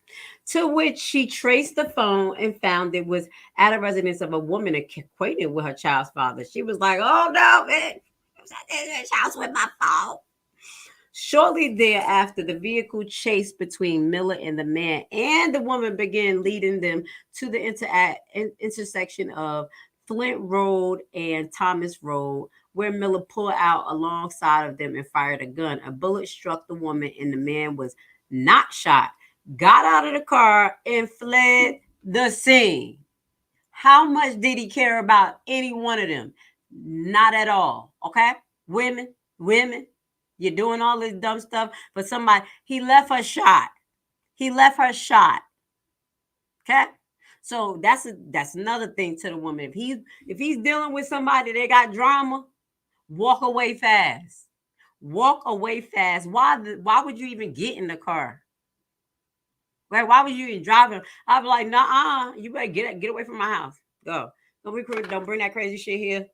C: To which she traced the phone and found it was at a residence of a woman acquainted with her child's father. She was like, oh no, man. I was at this house with my phone. Shortly thereafter, the vehicle chased between Miller and the man and the woman began leading them to the intersection of Flint Road and Thomas Road, where Miller pulled out alongside of them and fired a gun. A bullet struck the woman and the man was not shot, got out of the car and fled the scene. How much did he care about any one of them? Not at all. Okay? Women, you're doing all this dumb stuff for somebody. He left her shot. Okay? So that's another thing to the woman. If he's dealing with somebody that got drama, walk away fast. Walk away fast. Why would you even get in the car? Right? Why would you even drive? I'd be like, nah, you better get away from my house. Go. Don't bring that crazy shit here.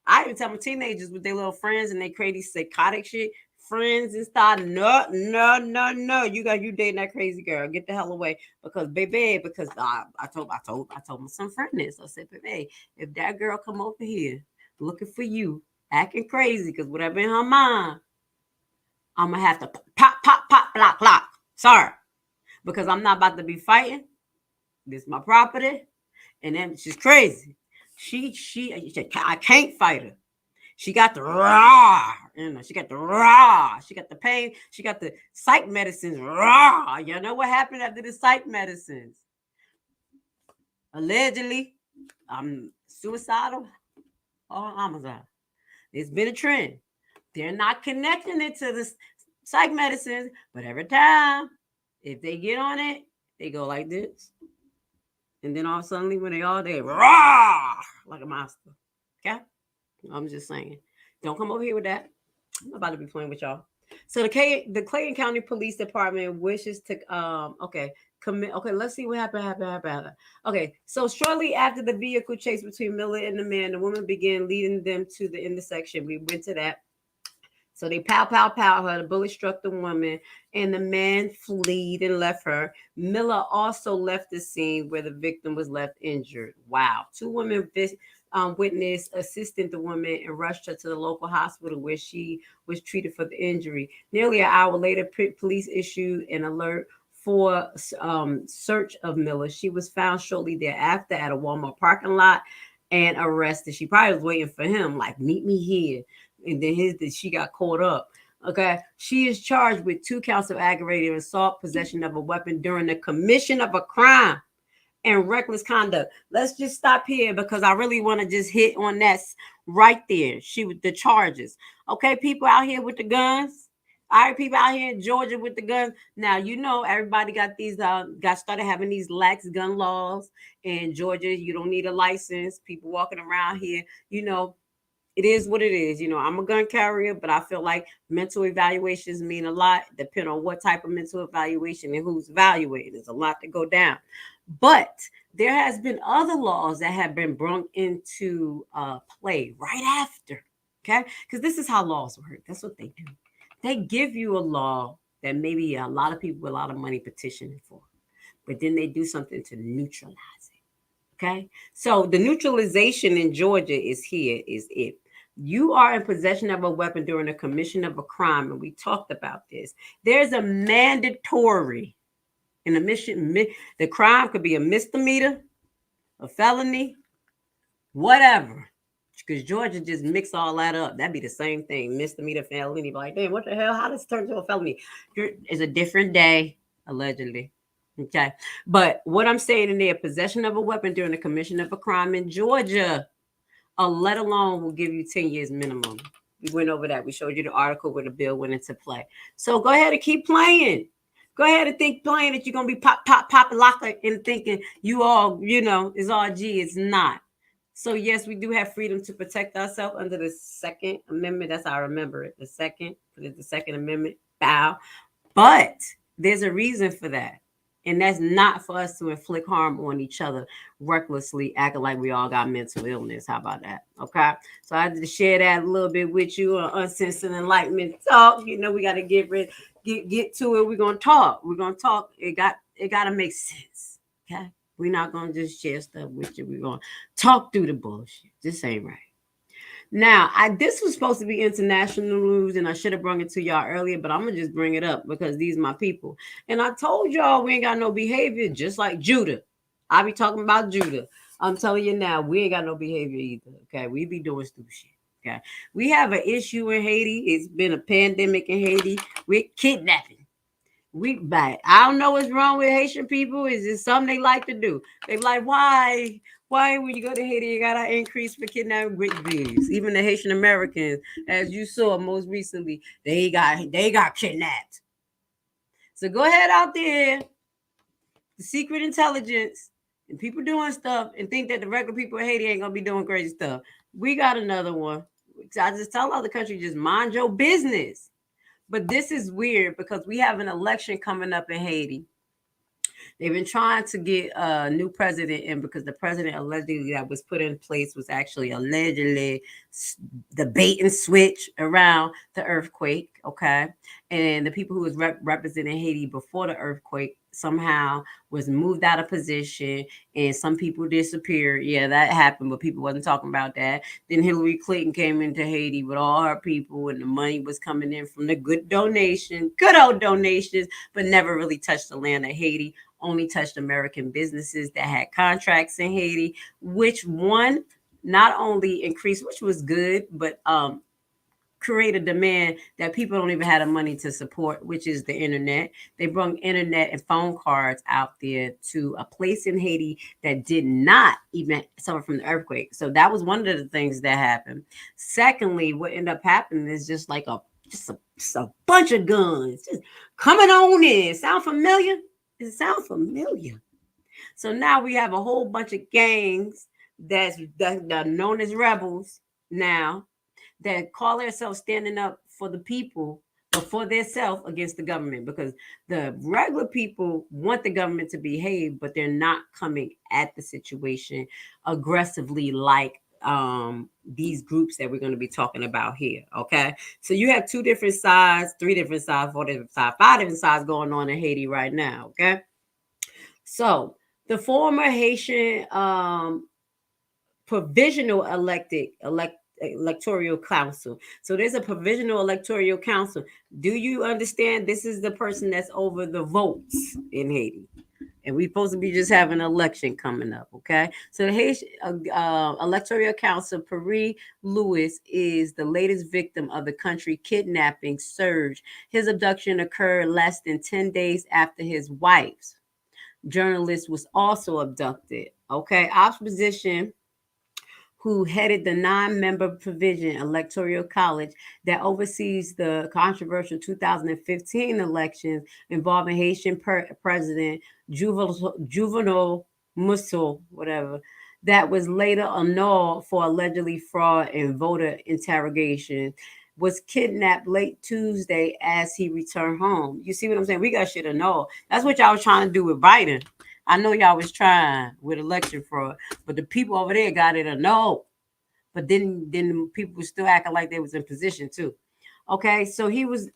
C: I even tell my teenagers with their little friends and they crazy psychotic shit, friends and start. No. You dating that crazy girl. Get the hell away. Because I told my son friend this. I said, baby, if that girl come over here looking for you, acting crazy, because whatever in her mind, I'm gonna have to pop, block. Sorry. Because I'm not about to be fighting. This is my property. And then she's crazy. I can't fight her. She got the raw, she got the raw, she got the pain, she got the psych medicines raw. You know what happened after the psych medicines? Allegedly, I'm suicidal or homicide. It's been a trend. They're not connecting it to the psych medicines, but every time, if they get on it, they go like this. And then all of a sudden, when they raw like a monster. Okay? I'm just saying. Don't come over here with that. I'm about to be playing with y'all. So the Clayton County Police Department wishes to let's see what happened. Okay, so shortly after the vehicle chase between Miller and the man, the woman began leading them to the intersection. We went to that. So they pow her. The bullet struck the woman, and the man fled and left her. Miller also left the scene where the victim was left injured. Wow. Two women witnessed assisting the woman and rushed her to the local hospital where she was treated for the injury. Nearly an hour later, police issued an alert for search of Miller. She was found shortly thereafter at a Walmart parking lot and arrested. She probably was waiting for him, like, meet me here. And then she got caught up. Okay. She is charged with 2 counts of aggravated assault, possession of a weapon during the commission of a crime, and reckless conduct. Let's just stop here because I really want to just hit on that right there. The charges. Okay, people out here with the guns. All right, people out here in Georgia with the guns. Now, everybody got started having these lax gun laws. In Georgia, you don't need a license. People walking around here, it is what it is. I'm a gun carrier, but I feel like mental evaluations mean a lot. Depend on what type of mental evaluation and who's evaluating. There's a lot to go down. But there has been other laws that have been brought into play right after. Okay? Because this is how laws work. That's what they do. They give you a law that maybe a lot of people with a lot of money petitioning for. But then they do something to neutralize it. Okay? So the neutralization in Georgia is it. You are in possession of a weapon during the commission of a crime, and we talked about this. There's a mandatory in the crime could be a misdemeanor, a felony, whatever. Because Georgia just mix all that up. That'd be the same thing. Misdemeanor, felony. Like, damn, what the hell? How does it turn to a felony? It's a different day, allegedly. Okay. But what I'm saying in there, possession of a weapon during the commission of a crime in Georgia, let alone will give you 10 years minimum. We went over that. We showed you the article where the bill went into play. So go ahead and keep playing. Go ahead and playing that you're going to be pop, lock and thinking you all, is all G. It's not. So yes, we do have freedom to protect ourselves under the Second Amendment. That's how I remember it. The Second Amendment. Bow. But there's a reason for that. And that's not for us to inflict harm on each other recklessly, acting like we all got mental illness. How about that? Okay. So I had to share that a little bit with you on Uncensored Enlightenment Talk. We got to get to it. We're going to talk. It got to make sense. Okay. We're not going to just share stuff with you. We're going to talk through the bullshit. This ain't right. Now, this was supposed to be international news, and I should have brought it to y'all earlier, but I'm going to just bring it up because these are my people. And I told y'all we ain't got no behavior, just like Judah. I be talking about Judah. I'm telling you now, we ain't got no behavior either, okay? We be doing stupid shit, okay? We have an issue in Haiti. It's been a pandemic in Haiti. We're kidnapping. I don't know what's wrong with Haitian people. It's just something they like to do. They like, why when you go to Haiti, you got to increase for kidnapping victims. Even the Haitian Americans, as you saw most recently, they got kidnapped. So go ahead out there, the secret intelligence, and people doing stuff and think that the regular people in Haiti ain't going to be doing crazy stuff. We got another one. I just tell other countries, just mind your business. But this is weird because we have an election coming up in Haiti. They've been trying to get a new president in because the president allegedly that was put in place was actually allegedly the bait and switch around the earthquake. Okay. And the people who was representing Haiti before the earthquake somehow was moved out of position and some people disappeared. Yeah, that happened, but people wasn't talking about that. Then Hillary Clinton came into Haiti with all her people and the money was coming in from the good old donations, but never really touched the land of Haiti, only touched American businesses that had contracts in Haiti, which one not only increased, which was good, but create a demand that people don't even have the money to support, which is the internet. They brought internet and phone cards out there to a place in Haiti that did not even suffer from the earthquake. So that was one of the things that happened. Secondly, what ended up happening is just like a bunch of guns just coming on in. Sound familiar? It sounds familiar. So now we have a whole bunch of gangs that are known as rebels now that call themselves standing up for the people, but for themselves against the government, because the regular people want the government to behave, but they're not coming at the situation aggressively like these groups that we're going to be talking about here. Okay, so you have 2 different sides, 3 different sides, 4 different sides, 5 different sides going on in Haiti right now. Okay, so the former Haitian provisional electoral council. So there's a provisional electoral council. Do you understand? This is the person that's over the votes in Haiti. And we're supposed to be just having an election coming up, okay? So the Haitian Electoral Council, Paris Lewis, is the latest victim of the country kidnapping surge. His abduction occurred less than 10 days after his wife's journalist was also abducted, okay? Opposition, who headed the 9-member provision electoral college that oversees the controversial 2015 elections involving Haitian President Juvenal Musso, whatever, that was later annulled for allegedly fraud and voter interrogation, was kidnapped late Tuesday as he returned home. You see what I'm saying? We got shit annulled. That's what y'all was trying to do with Biden. I know y'all was trying with election fraud, but the people over there got it annulled. But then people were still acting like they was in position too. Okay, so he was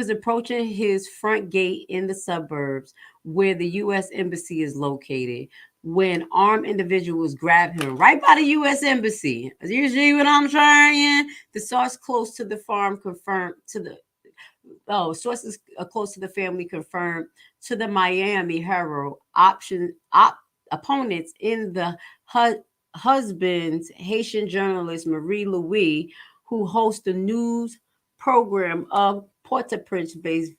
C: approaching his front gate in the suburbs where the U.S. Embassy is located when armed individuals grabbed him right by the U.S. Embassy. You see what I'm saying? The source close to the farm confirmed to the sources close to the family confirmed to the Miami Herald opponents in the husband's Haitian journalist Marie Louis, who hosts the news program of Port-au-Prince-based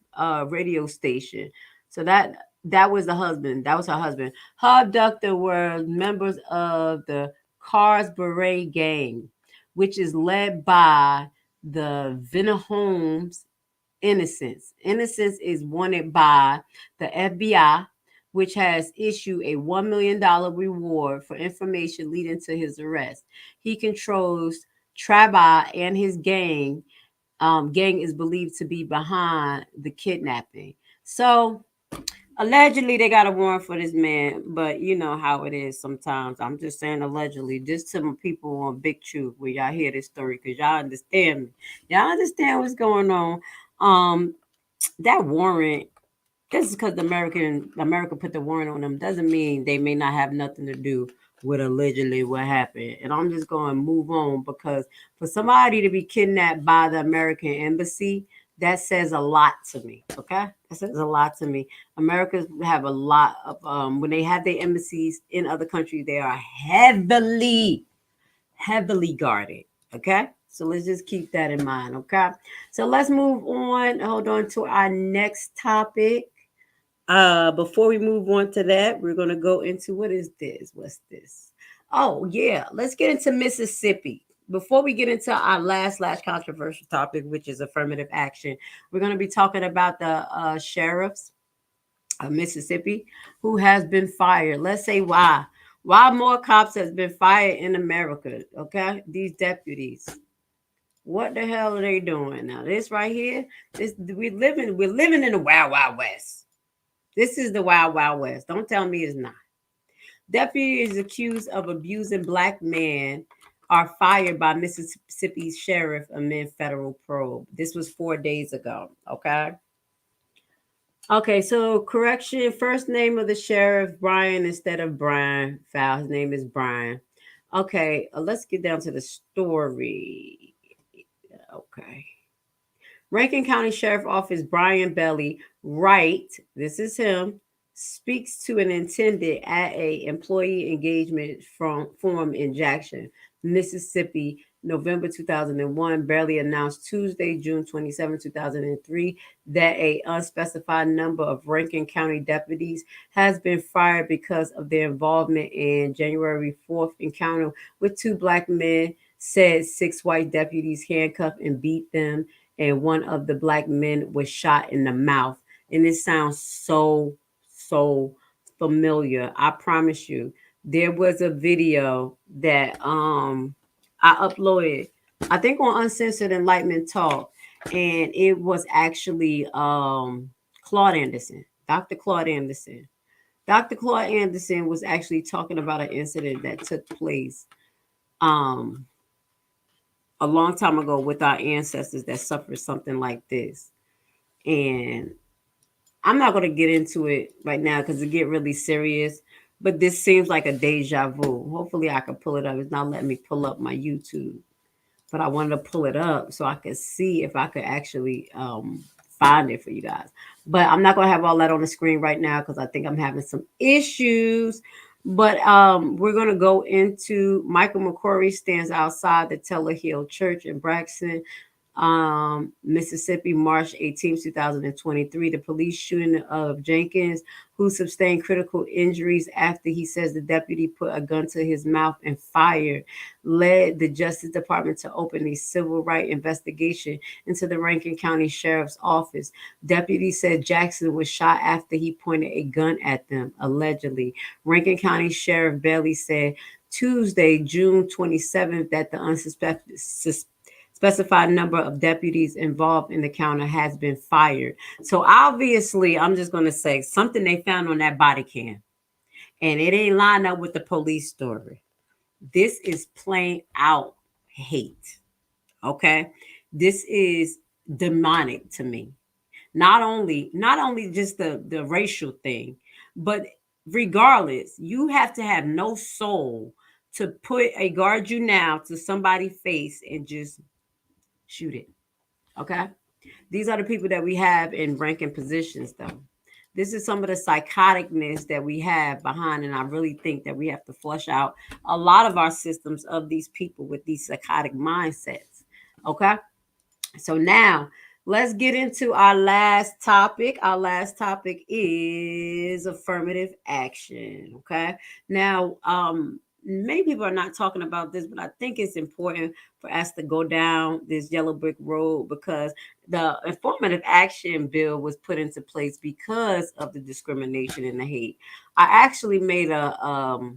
C: radio station. So that was the husband. That was her husband. Her abductor were members of the Cars Beret gang, which is led by the Vinahomes Innocence. Innocence is wanted by the FBI, which has issued a $1 million reward for information leading to his arrest. He controls Traba and his gang. Gang is believed to be behind the kidnapping. So allegedly they got a warrant for this man, but you know how it is sometimes. I'm just saying allegedly, just to my people on Big Truth where y'all hear this story, because y'all understand me. Y'all understand what's going on. That warrant, just because America put the warrant on them doesn't mean they may not have nothing to do with allegedly what happened. And I'm just going to move on, because for somebody to be kidnapped by the American embassy, that says a lot to me. Okay, that says a lot to me. Americans have a lot of when they have their embassies in other countries, they are heavily guarded. Okay, so let's just keep that in mind. Okay, so let's move on. Hold on to our next topic. Before we move on to that, we're going to go into what's this? Oh yeah, let's get into Mississippi. Before we get into our last controversial topic, which is affirmative action, we're going to be talking about the sheriffs of Mississippi who has been fired. Let's say why more cops has been fired in America. Okay, these deputies. What the hell are they doing now? This right here, we're living in the wild west. This is the Wild Wild West. Don't tell me it's not. Deputy is accused of abusing black man are fired by Mississippi sheriff amid federal probe. This was 4 days ago. Okay. Okay, so correction. First name of the sheriff, Brian instead of Brian. Foul. His name is Brian. Okay, let's get down to the story. Okay. Rankin County Sheriff Office Brian Belly Wright, this is him, speaks to an attendant at a employee engagement forum in Jackson, Mississippi, November 2001. Belly announced Tuesday, June 27, 2003, that a unspecified number of Rankin County deputies has been fired because of their involvement in January 4th encounter with two black men. Said 6 white deputies handcuffed and beat them, and one of the black men was shot in the mouth. And it sounds so familiar. I promise you. There was a video that I uploaded, I think on Uncensored Enlightenment Talk, and it was actually Claude Anderson, Dr. Claude Anderson. Dr. Claude Anderson was actually talking about an incident that took place a long time ago with our ancestors that suffered something like this. And I'm not going to get into it right now because it get really serious, but this seems like a deja vu. Hopefully I can pull it up. It's not letting me pull up my YouTube, but I wanted to pull it up so I could see if I could actually find it for you guys. But I'm not going to have all that on the screen right now because I think I'm having some issues. But we're going to go into Michael McCrory stands outside the Teller Hill Church in Braxton, Mississippi, March 18, 2023. The police shooting of Jenkins, who sustained critical injuries after he says the deputy put a gun to his mouth and fired, led the Justice Department to open a civil rights investigation into the Rankin County Sheriff's Office. Deputies said Jackson was shot after he pointed a gun at them, allegedly. Rankin County Sheriff Bailey said Tuesday, June 27th, that the specified number of deputies involved in the counter has been fired. So obviously, I'm just going to say something they found on that body cam, and it ain't lined up with the police story. This is plain out hate. Okay, this is demonic to me. Not only just the racial thing, but regardless, you have to have no soul to put a guard you now to somebody's face and just shoot it. Okay. These are the people that we have in ranking positions, though. This is some of the psychoticness that we have behind, and I really think that we have to flush out a lot of our systems of these people with these psychotic mindsets. Okay. So now let's get into our last topic. Our last topic is affirmative action. Okay. Now, many people are not talking about this, but I think it's important for us to go down this yellow brick road because the affirmative action bill was put into place because of the discrimination and the hate. I actually made a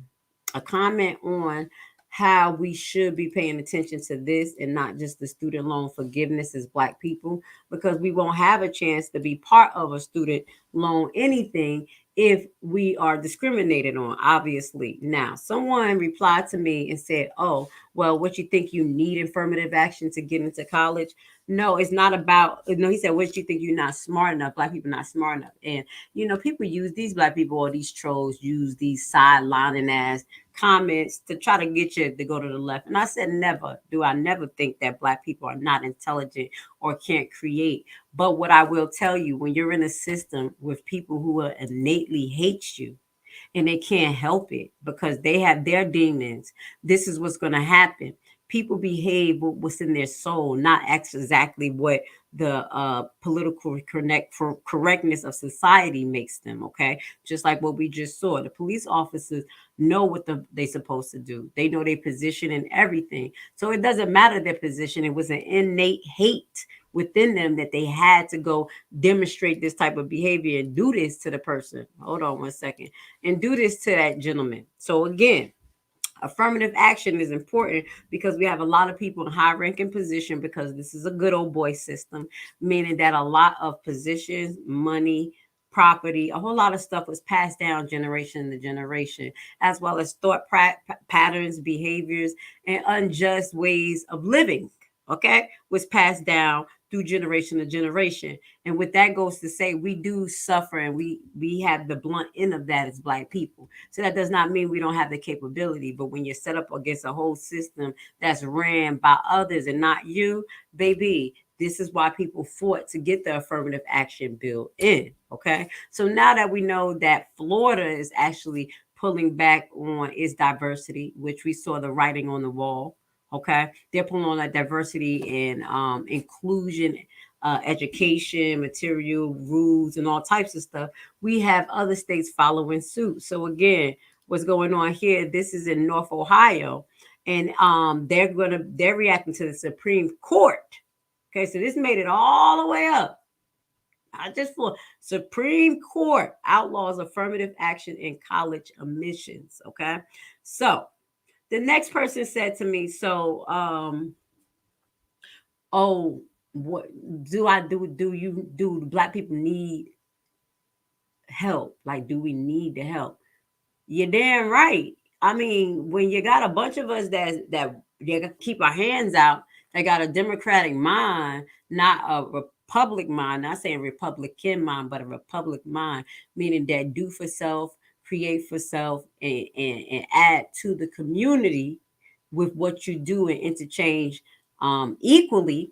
C: comment on how we should be paying attention to this and not just the student loan forgiveness as Black people, because we won't have a chance to be part of a student loan anything if we are discriminated on, obviously. Now, someone replied to me and said, oh, well, what you think you need affirmative action to get into college? No, it's not about, he said, what you think you're not smart enough? Black people not smart enough. And, people use these Black people or these trolls use these sidelining ass comments to try to get you to go to the left. And I said, never do I never think that Black people are not intelligent or can't create. But what I will tell you, when you're in a system with people who are innately hate you and they can't help it because they have their demons, this is what's going to happen. People behave with what's in their soul, not exactly what the political correctness of society makes them. Okay, just like what we just saw, the police officers know what they're supposed to do. They know their position and everything. So it doesn't matter their position. It was an innate hate within them that they had to go demonstrate this type of behavior and do this to the person. Hold on one second. And do this to that gentleman. So again, affirmative action is important because we have a lot of people in high ranking position because this is a good old boy system, meaning that a lot of positions, money, property. A whole lot of stuff was passed down generation to generation, as well as thought patterns, behaviors, and unjust ways of living. Okay, was passed down through generation to generation. And with that goes to say we do suffer, and we have the blunt end of that as Black people. So that does not mean we don't have the capability, but when you're set up against a whole system that's ran by others and not you, baby, this is why people fought to get the affirmative action bill in. Okay, so now that we know that Florida is actually pulling back on its diversity, which we saw the writing on the wall. Okay, they're pulling on that diversity and inclusion, education, material, rules, and all types of stuff. We have other states following suit. So again, what's going on here? This is in North Ohio, and they're reacting to the Supreme Court. Okay, so this made it all the way up. I just for Supreme Court outlaws affirmative action in college admissions. Okay, so the next person said to me, so oh, what do I do? Do Black people need help? Like, do we need the help? You're damn right. I mean, when you got a bunch of us that they keep our hands out, they got a democratic mind, not a republic mind, not saying Republican mind, but a republic mind, meaning that do for self, create for self, and add to the community with what you do and interchange equally.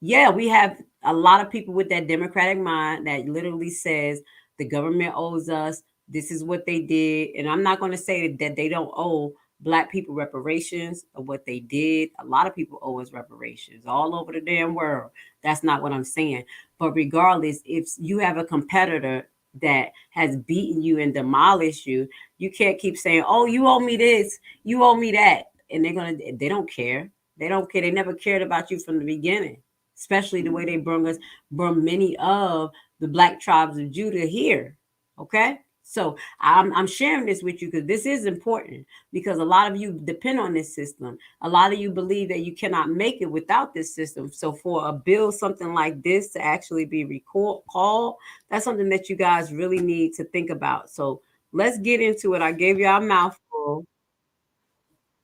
C: Yeah, we have a lot of people with that democratic mind that literally says the government owes us. This is what they did. And I'm not going to say that they don't owe Black people reparations of what they did. A lot of people owe us reparations all over the damn world. That's not what I'm saying. But regardless, if you have a competitor that has beaten you and demolished you, you can't keep saying, oh, you owe me this, you owe me that. And they don't care. They don't care. They never cared about you from the beginning, especially the way they brought many of the Black tribes of Judah here. Okay, so I'm sharing this with you because this is important, because a lot of you depend on this system. A lot of you believe that you cannot make it without this system. So for a bill, something like this to actually be called, that's something that you guys really need to think about. So let's get into it. I gave y'all a mouthful.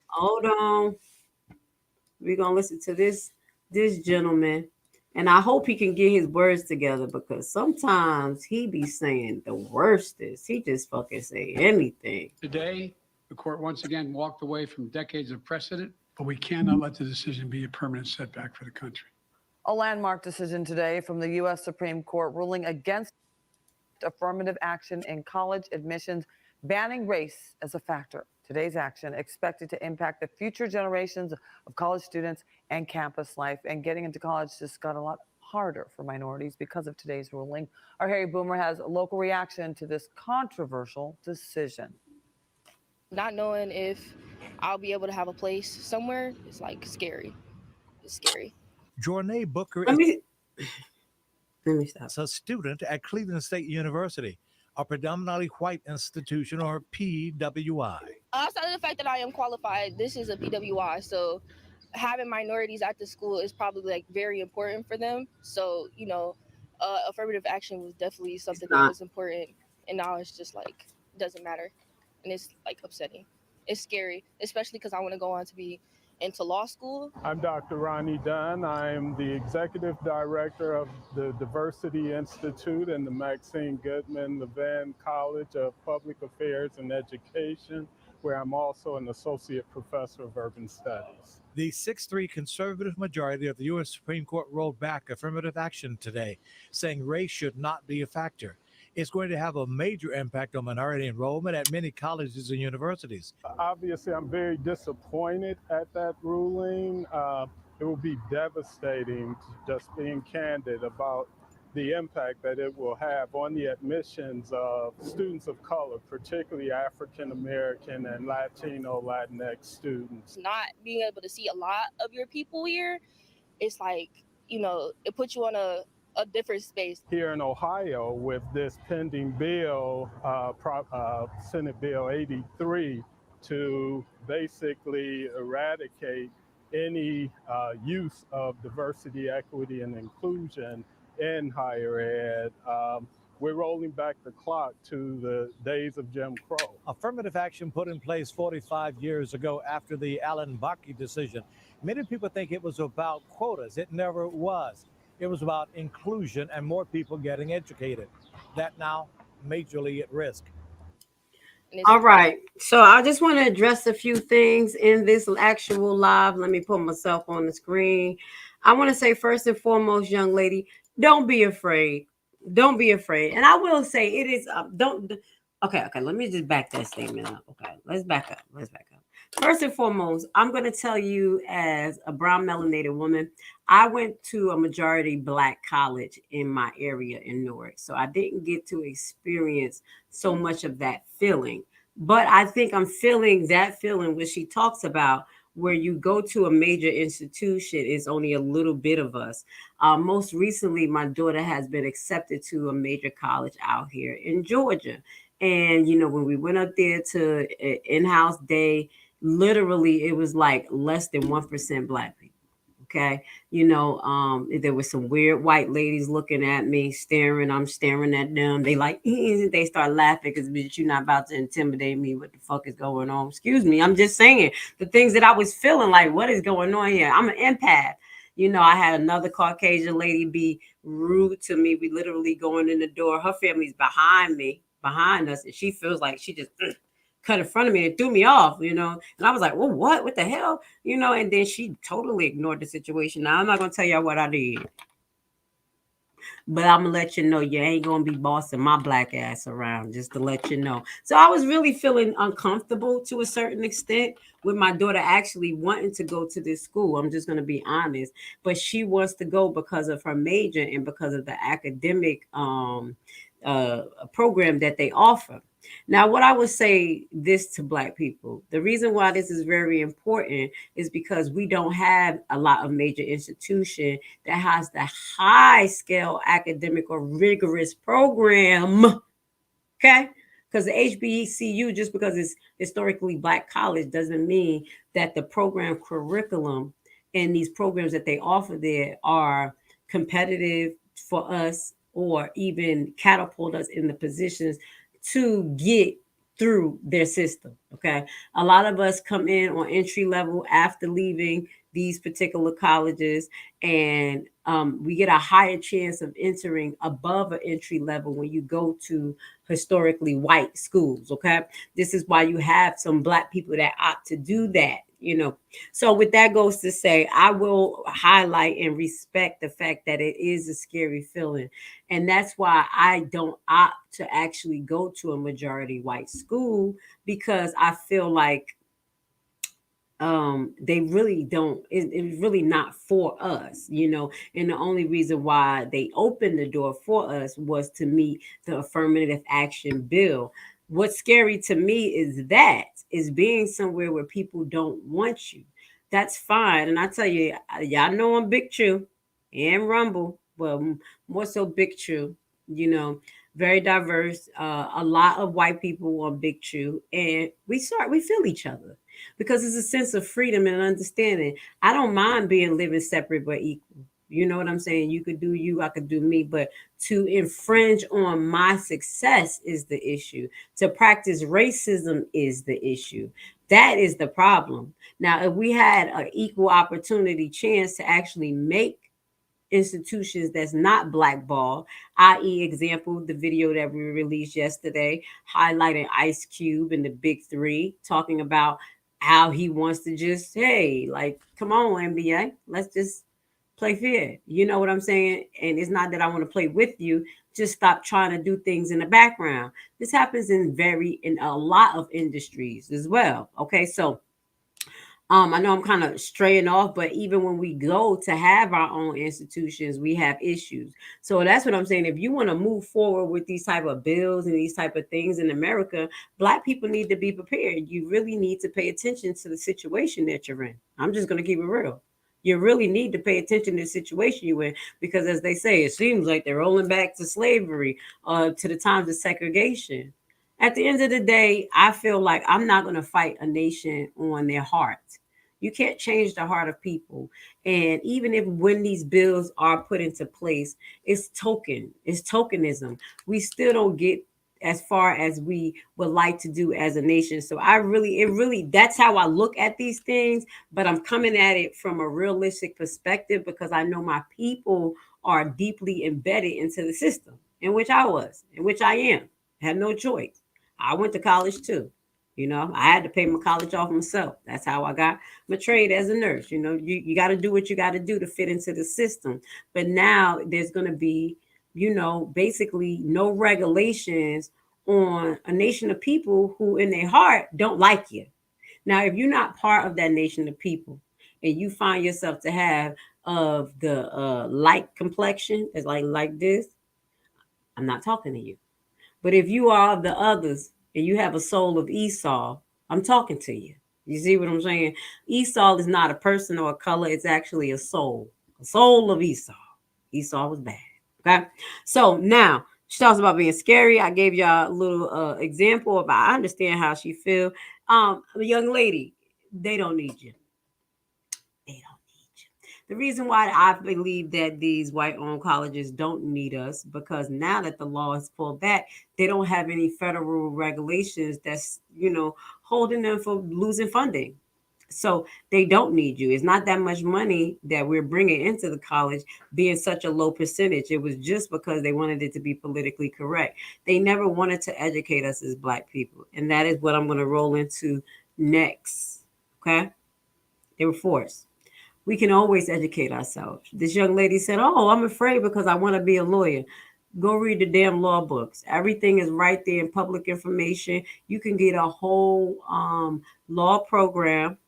C: Hold on. We're gonna listen to this gentleman, and I hope he can get his words together, because sometimes he be saying the worstest. He just fucking say anything.
K: Today, the court once again walked away from decades of precedent, but we cannot let the decision be a permanent setback for the country.
L: A landmark decision today from the U.S. Supreme Court ruling against affirmative action in college admissions, banning race as a factor. Today's action expected to impact the future generations of college students and campus life. And getting into college just got a lot harder for minorities because of today's ruling. Our Harry Boomer has a local reaction to this controversial decision.
M: Not knowing if I'll be able to have a place somewhere is like scary. It's scary.
N: Jornay Booker
C: Let me stop.
N: is a student at Cleveland State University, a predominantly white institution, or PWI.
M: Outside of the fact that I am qualified, this is a PWI, so having minorities at the school is probably like very important for them. So, you know, affirmative action was definitely something that was important, and now it's just like doesn't matter, and it's like upsetting. It's scary, especially because I want to go on to be into law school.
O: I'm Dr. Ronnie Dunn. I'm the executive director of the Diversity Institute and the Maxine Goodman Levin College of Public Affairs and Education, where I'm also an associate professor of urban studies.
N: The 6-3 conservative majority of the U.S. Supreme Court rolled back affirmative action today, saying race should not be a factor. It's going to have a major impact on minority enrollment at many colleges and universities.
O: Obviously, I'm very disappointed at that ruling. It will be devastating, just being candid about the impact that it will have on the admissions of students of color, particularly African American and Latino, Latinx students.
M: Not being able to see a lot of your people here, it's like, you know, it puts you on a different space.
O: Here in Ohio, with this pending bill, Senate Bill 83, to basically eradicate any use of diversity, equity, and inclusion in higher ed. we're rolling back the clock to the days of Jim Crow.
N: Affirmative action put in place 45 years ago after the Alan Bakke decision. Many people think it was about quotas. It never was. It was about inclusion and more people getting educated. That now majorly at risk.
C: All right. So I just want to address a few things in this actual live. Let me put myself on the screen. I want to say, first and foremost, young lady, don't be afraid. Don't be afraid. And I will say it is don't okay, let me just back that statement up. Okay, let's back up. First and foremost, I'm going to tell you, as a brown melanated woman, I went to a majority Black college in my area in Newark. So I didn't get to experience so much of that feeling. But I think I'm feeling that feeling when she talks about where you go to a major institution is only a little bit of us. Most recently, my daughter has been accepted to a major college out here in Georgia. And, when we went up there to in-house day, literally it was like less than 1% Black people. Okay. There was some weird white ladies looking at me, staring. I'm staring at them. They like, they start laughing because, bitch, you're not about to intimidate me. What the fuck is going on? Excuse me. I'm just saying the things that I was feeling like, what is going on here? I'm an empath. I had another Caucasian lady be rude to me. We literally going in the door. Her family's behind us. And she feels like she just cut in front of me and threw me off, and I was like, well, what the hell? And then she totally ignored the situation. Now, I'm not going to tell y'all what I did, but I'm going to let you know you ain't going to be bossing my Black ass around, just to let you know. So I was really feeling uncomfortable to a certain extent with my daughter actually wanting to go to this school. I'm just going to be honest, but she wants to go because of her major and because of the academic program that they offer. Now, what I would say this to Black people, the reason why this is very important is because we don't have a lot of major institution that has the high scale academic or rigorous program. Okay. Because the HBCU, just because it's historically Black college, doesn't mean that the program curriculum and these programs that they offer there are competitive for us or even catapult us in the positions to get through their system. Okay. A lot of us come in on entry level after leaving these particular colleges, and we get a higher chance of entering above an entry level when you go to historically white schools. Okay. This is why you have some Black people that opt to do that. So with that goes to say, I will highlight and respect the fact that it is a scary feeling. And that's why I don't opt to actually go to a majority white school, because I feel like they really don't, it's really not for us, and the only reason why they opened the door for us was to meet the affirmative action bill. What's scary to me is being somewhere where people don't want you. That's fine. And I tell you, y'all know I'm Big True and Rumble, well, more so Big True, very diverse, a lot of white people on Big True, and we feel each other because it's a sense of freedom and understanding. I don't mind being living separate but equal. You know what I'm saying? You could do you, I could do me, but to infringe on my success is the issue. To practice racism is the issue. That is the problem. Now, if we had an equal opportunity chance to actually make institutions that's not blackball, i.e., example, the video that we released yesterday highlighting Ice Cube and the Big Three, talking about how he wants to just, hey, like, come on, NBA, let's just play fair. You know what I'm saying? And it's not that I want to play with you. Just stop trying to do things in the background. This happens in a lot of industries as well. Okay, so I know I'm kind of straying off, but even when we go to have our own institutions, we have issues. So that's what I'm saying. If you want to move forward with these type of bills and these type of things in America, Black people need to be prepared. You really need to pay attention to the situation that you're in. I'm just going to keep it real. You really need to pay attention to the situation you're in, because as they say, it seems like they're rolling back to slavery, to the times of segregation. At the end of the day, I feel like I'm not going to fight a nation on their heart. You can't change the heart of people. And even if when these bills are put into place, it's tokenism. We still don't get as far as we would like to do as a nation. So that's how I look at these things, but I'm coming at it from a realistic perspective because I know my people are deeply embedded into the system, in which I was, in which I am. Had no choice. I went to college too. I had to pay my college off myself. That's how I got my trade as a nurse. You got to do what you got to do to fit into the system. But now there's going to be, basically no regulations on a nation of people who in their heart don't like you. Now, if you're not part of that nation of people and you find yourself to have of the light complexion, it's like this, I'm not talking to you. But if you are of the others and you have a soul of Esau, I'm talking to you. You see what I'm saying? Esau is not a person or a color, it's actually a soul of Esau. Esau was bad. Okay. So now she talks about being scary. I gave y'all a little example of I understand how she feel. The young lady, they don't need you. The reason why I believe that these white-owned colleges don't need us because now that the law is pulled back, they don't have any federal regulations that's holding them from losing funding. So they don't need you. It's not that much money that we're bringing into the college being such a low percentage. It was just because they wanted it to be politically correct. They never wanted to educate us as Black people. And that is what I'm going to roll into next. Okay? They were forced. We can always educate ourselves. This young lady said, "Oh, I'm afraid because I want to be a lawyer." Go read the damn law books. Everything is right there in public information. You can get a whole law program,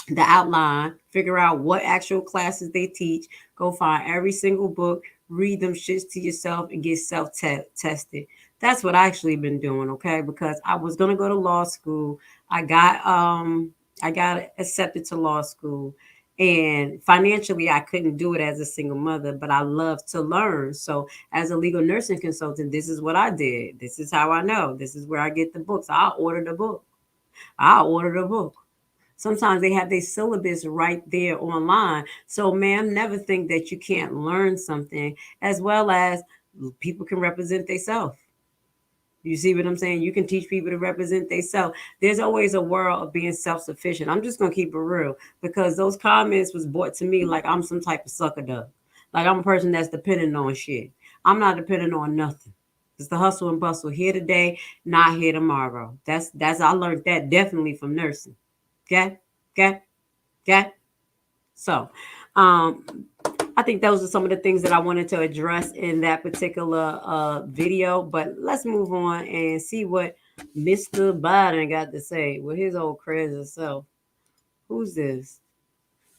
C: the outline, figure out what actual classes they teach, go find every single book, read them shits to yourself and get self-tested. That's what I actually been doing, okay? Because I was gonna go to law school. I got accepted to law school. And financially, I couldn't do it as a single mother, but I love to learn. So, as a legal nursing consultant, this is what I did. This is how I know. This is where I get the books. I'll order the book. Sometimes they have their syllabus right there online. So, ma'am, never think that you can't learn something, as well as people can represent themselves. You see what I'm saying? You can teach people to represent themselves. There's always a world of being self-sufficient. I'm just gonna keep it real because those comments was brought to me like I'm some type of sucker duck. Like I'm a person that's dependent on shit. I'm not dependent on nothing. It's the hustle and bustle here today, not here tomorrow. That's I learned that definitely from nursing. Okay? Okay? Okay? So I think those are some of the things that I wanted to address in that particular video. But let's move on and see what Mr. Biden got to say with his old crazy self. Who's this?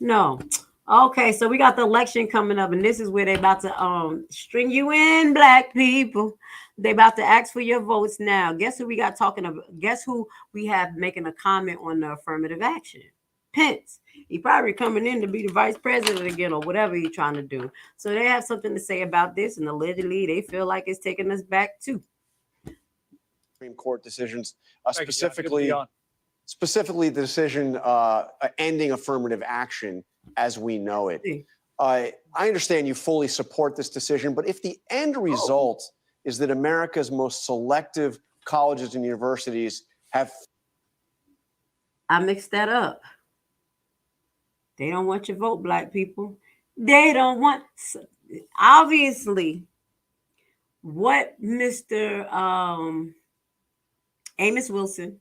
C: No. Okay, so we got the election coming up, and this is where they about to string you in, Black people. They about to ask for your votes now. Guess who we got talking about? Guess who we have making a comment on the affirmative action? Pence. He probably coming in to be the vice president again or whatever he's trying to do. So they have something to say about this, and allegedly they feel like it's taking us back too.
P: Supreme Court decisions, specifically the decision ending affirmative action as we know it. I understand you fully support this decision, but if the end result is that America's most selective colleges and universities have...
C: I mixed that up. They don't want your vote, Black people. They don't want... Obviously, what Mr. Amos Wilson,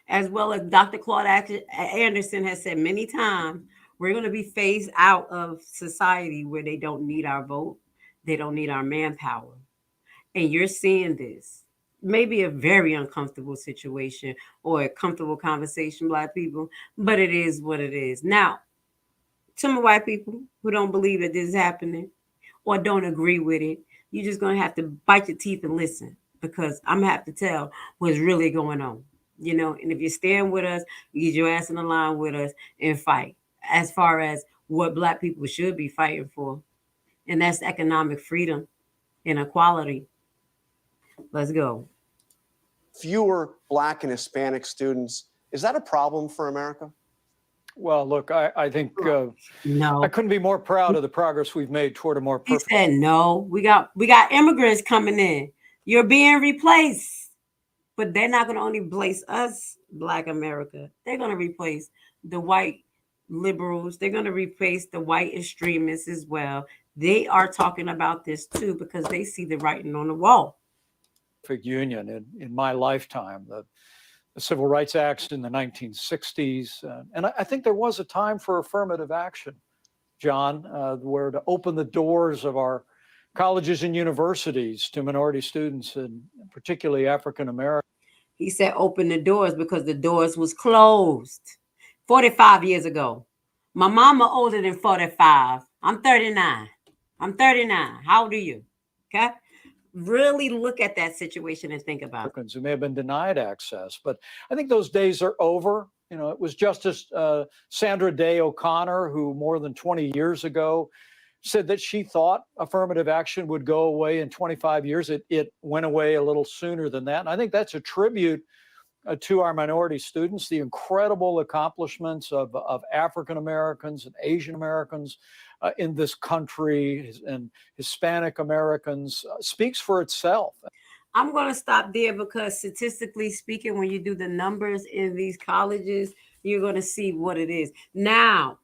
C: as well as Dr. Claude Anderson has said many times, we're going to be phased out of society where they don't need our vote. They don't need our manpower. And you're seeing this. Maybe a very uncomfortable situation or a comfortable conversation, Black people, but it is what it is. Now, to my white people who don't believe that this is happening or don't agree with it, you're just going to have to bite your teeth and listen because I'm going to have to tell what's really going on. And if you stand with us, you get your ass in the line with us and fight as far as what Black people should be fighting for. And that's economic freedom and equality. Let's go.
P: Fewer Black and Hispanic students. Is that a problem for America?
Q: Well, look, I think
C: no,
Q: I couldn't be more proud of the progress we've made toward a more perfect.
C: He said no. We got immigrants coming in. You're being replaced, but they're not going to only replace us, Black America. They're going to replace the white liberals. They're going to replace the white extremists as well. They are talking about this too because they see the writing on the wall.
Q: Union in my lifetime, the Civil Rights Acts in the 1960s. And I think there was a time for affirmative action, John, where to open the doors of our colleges and universities to minority students, and particularly African American.
C: He said open the doors because the doors was closed 45 years ago. My mama older than 45. I'm 39. How old are you? Okay. Really look at that situation and think about it.
Q: Who may have been denied access, but I think those days are over. You know, it was Justice Sandra Day O'Connor who more than 20 years ago said that she thought affirmative action would go away in 25 years. It went away a little sooner than that. And I think that's a tribute to our minority students, the incredible accomplishments of African Americans and Asian Americans in this country, and Hispanic Americans speaks for itself.
C: I'm going to stop there because statistically speaking, when you do the numbers in these colleges, you're going to see what it is. Now,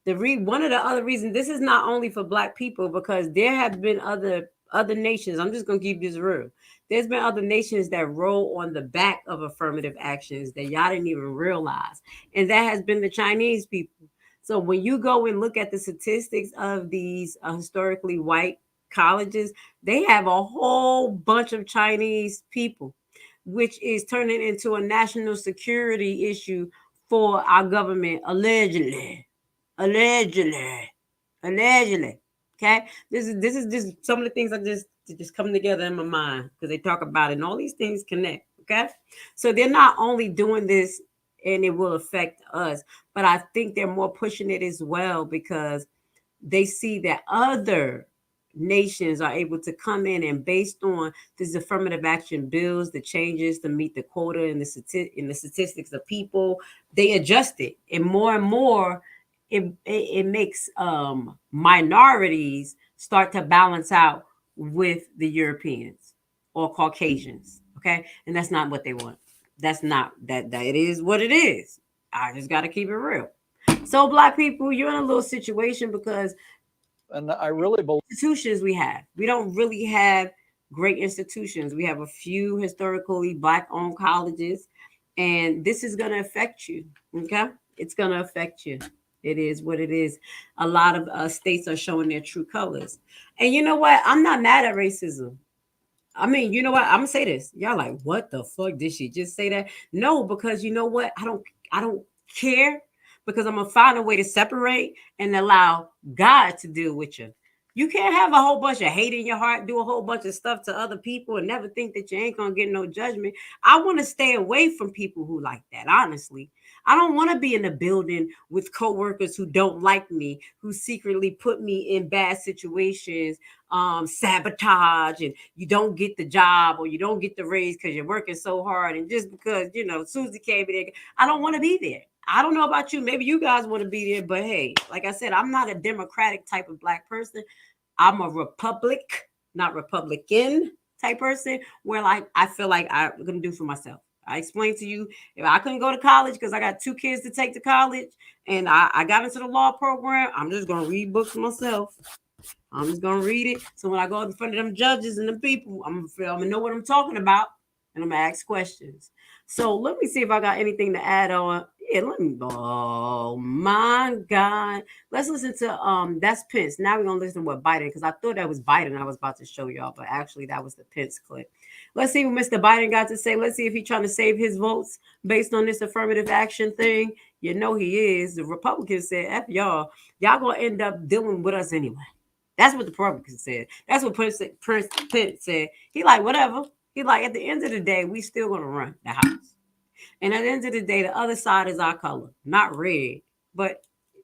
C: one of the other reasons, this is not only for Black people, because there have been other nations. I'm just going to keep this real. There's been other nations that roll on the back of affirmative actions that y'all didn't even realize. And that has been the Chinese people. So when you go and look at the statistics of these historically white colleges, they have a whole bunch of Chinese people, which is turning into a national security issue for our government, allegedly. Okay, this is just some of the things I just come together in my mind because they talk about it, and all these things connect. Okay, so they're not only doing this and it will affect us, but I think they're more pushing it as well because they see that other nations are able to come in and based on this affirmative action bills, the changes to meet the quota and the statistics of people, they adjust it, and more it makes minorities start to balance out with the Europeans or Caucasians. Okay, and that's not what they want. That's not that it is what it is. I just got to keep it real. So Black people, you're in a little situation because
Q: and I really believe
C: institutions we don't really have great institutions. We have a few historically Black owned colleges, and this is going to affect you. Okay, it's going to affect you. It is what it is. A lot of states are showing their true colors, and you know what? I'm not mad at racism. I mean, you know what? I'm gonna say this. Y'all like, what the fuck did she just say that? No, because you know what? I don't care because I'm gonna find a way to separate and allow God to deal with you. You can't have a whole bunch of hate in your heart, do a whole bunch of stuff to other people, and never think that you ain't gonna get no judgment. I want to stay away from people who like that, honestly. I don't want to be in a building with coworkers who don't like me, who secretly put me in bad situations, sabotage, and you don't get the job or you don't get the raise because you're working so hard. And just because, you know, Susie came in there, I don't want to be there. I don't know about you. Maybe you guys want to be there, but hey, like I said, I'm not a Democratic type of Black person. I'm a not Republican type person where like I feel like I'm going to do for myself. I explained to you, if I couldn't go to college because I got 2 kids to take to college and I got into the law program, I'm just going to read books myself. I'm just going to read it. So when I go in front of them judges and them people, I'm going to know what I'm talking about and I'm going to ask questions. So let me see if I got anything to add on. Yeah, oh my God. Let's listen to, that's Pence. Now we're going to listen to what Biden, because I thought that was Biden I was about to show y'all, but actually that was the Pence clip. Let's see what Mr. Biden got to say. Let's see if he's trying to save his votes based on this affirmative action thing. You know he is. The Republicans said, F y'all. Y'all going to end up dealing with us anyway. That's what the Republicans said. That's what Pence said. He like, whatever. He like, at the end of the day, we still going to run the house. And at the end of the day, the other side is our color. Not red, but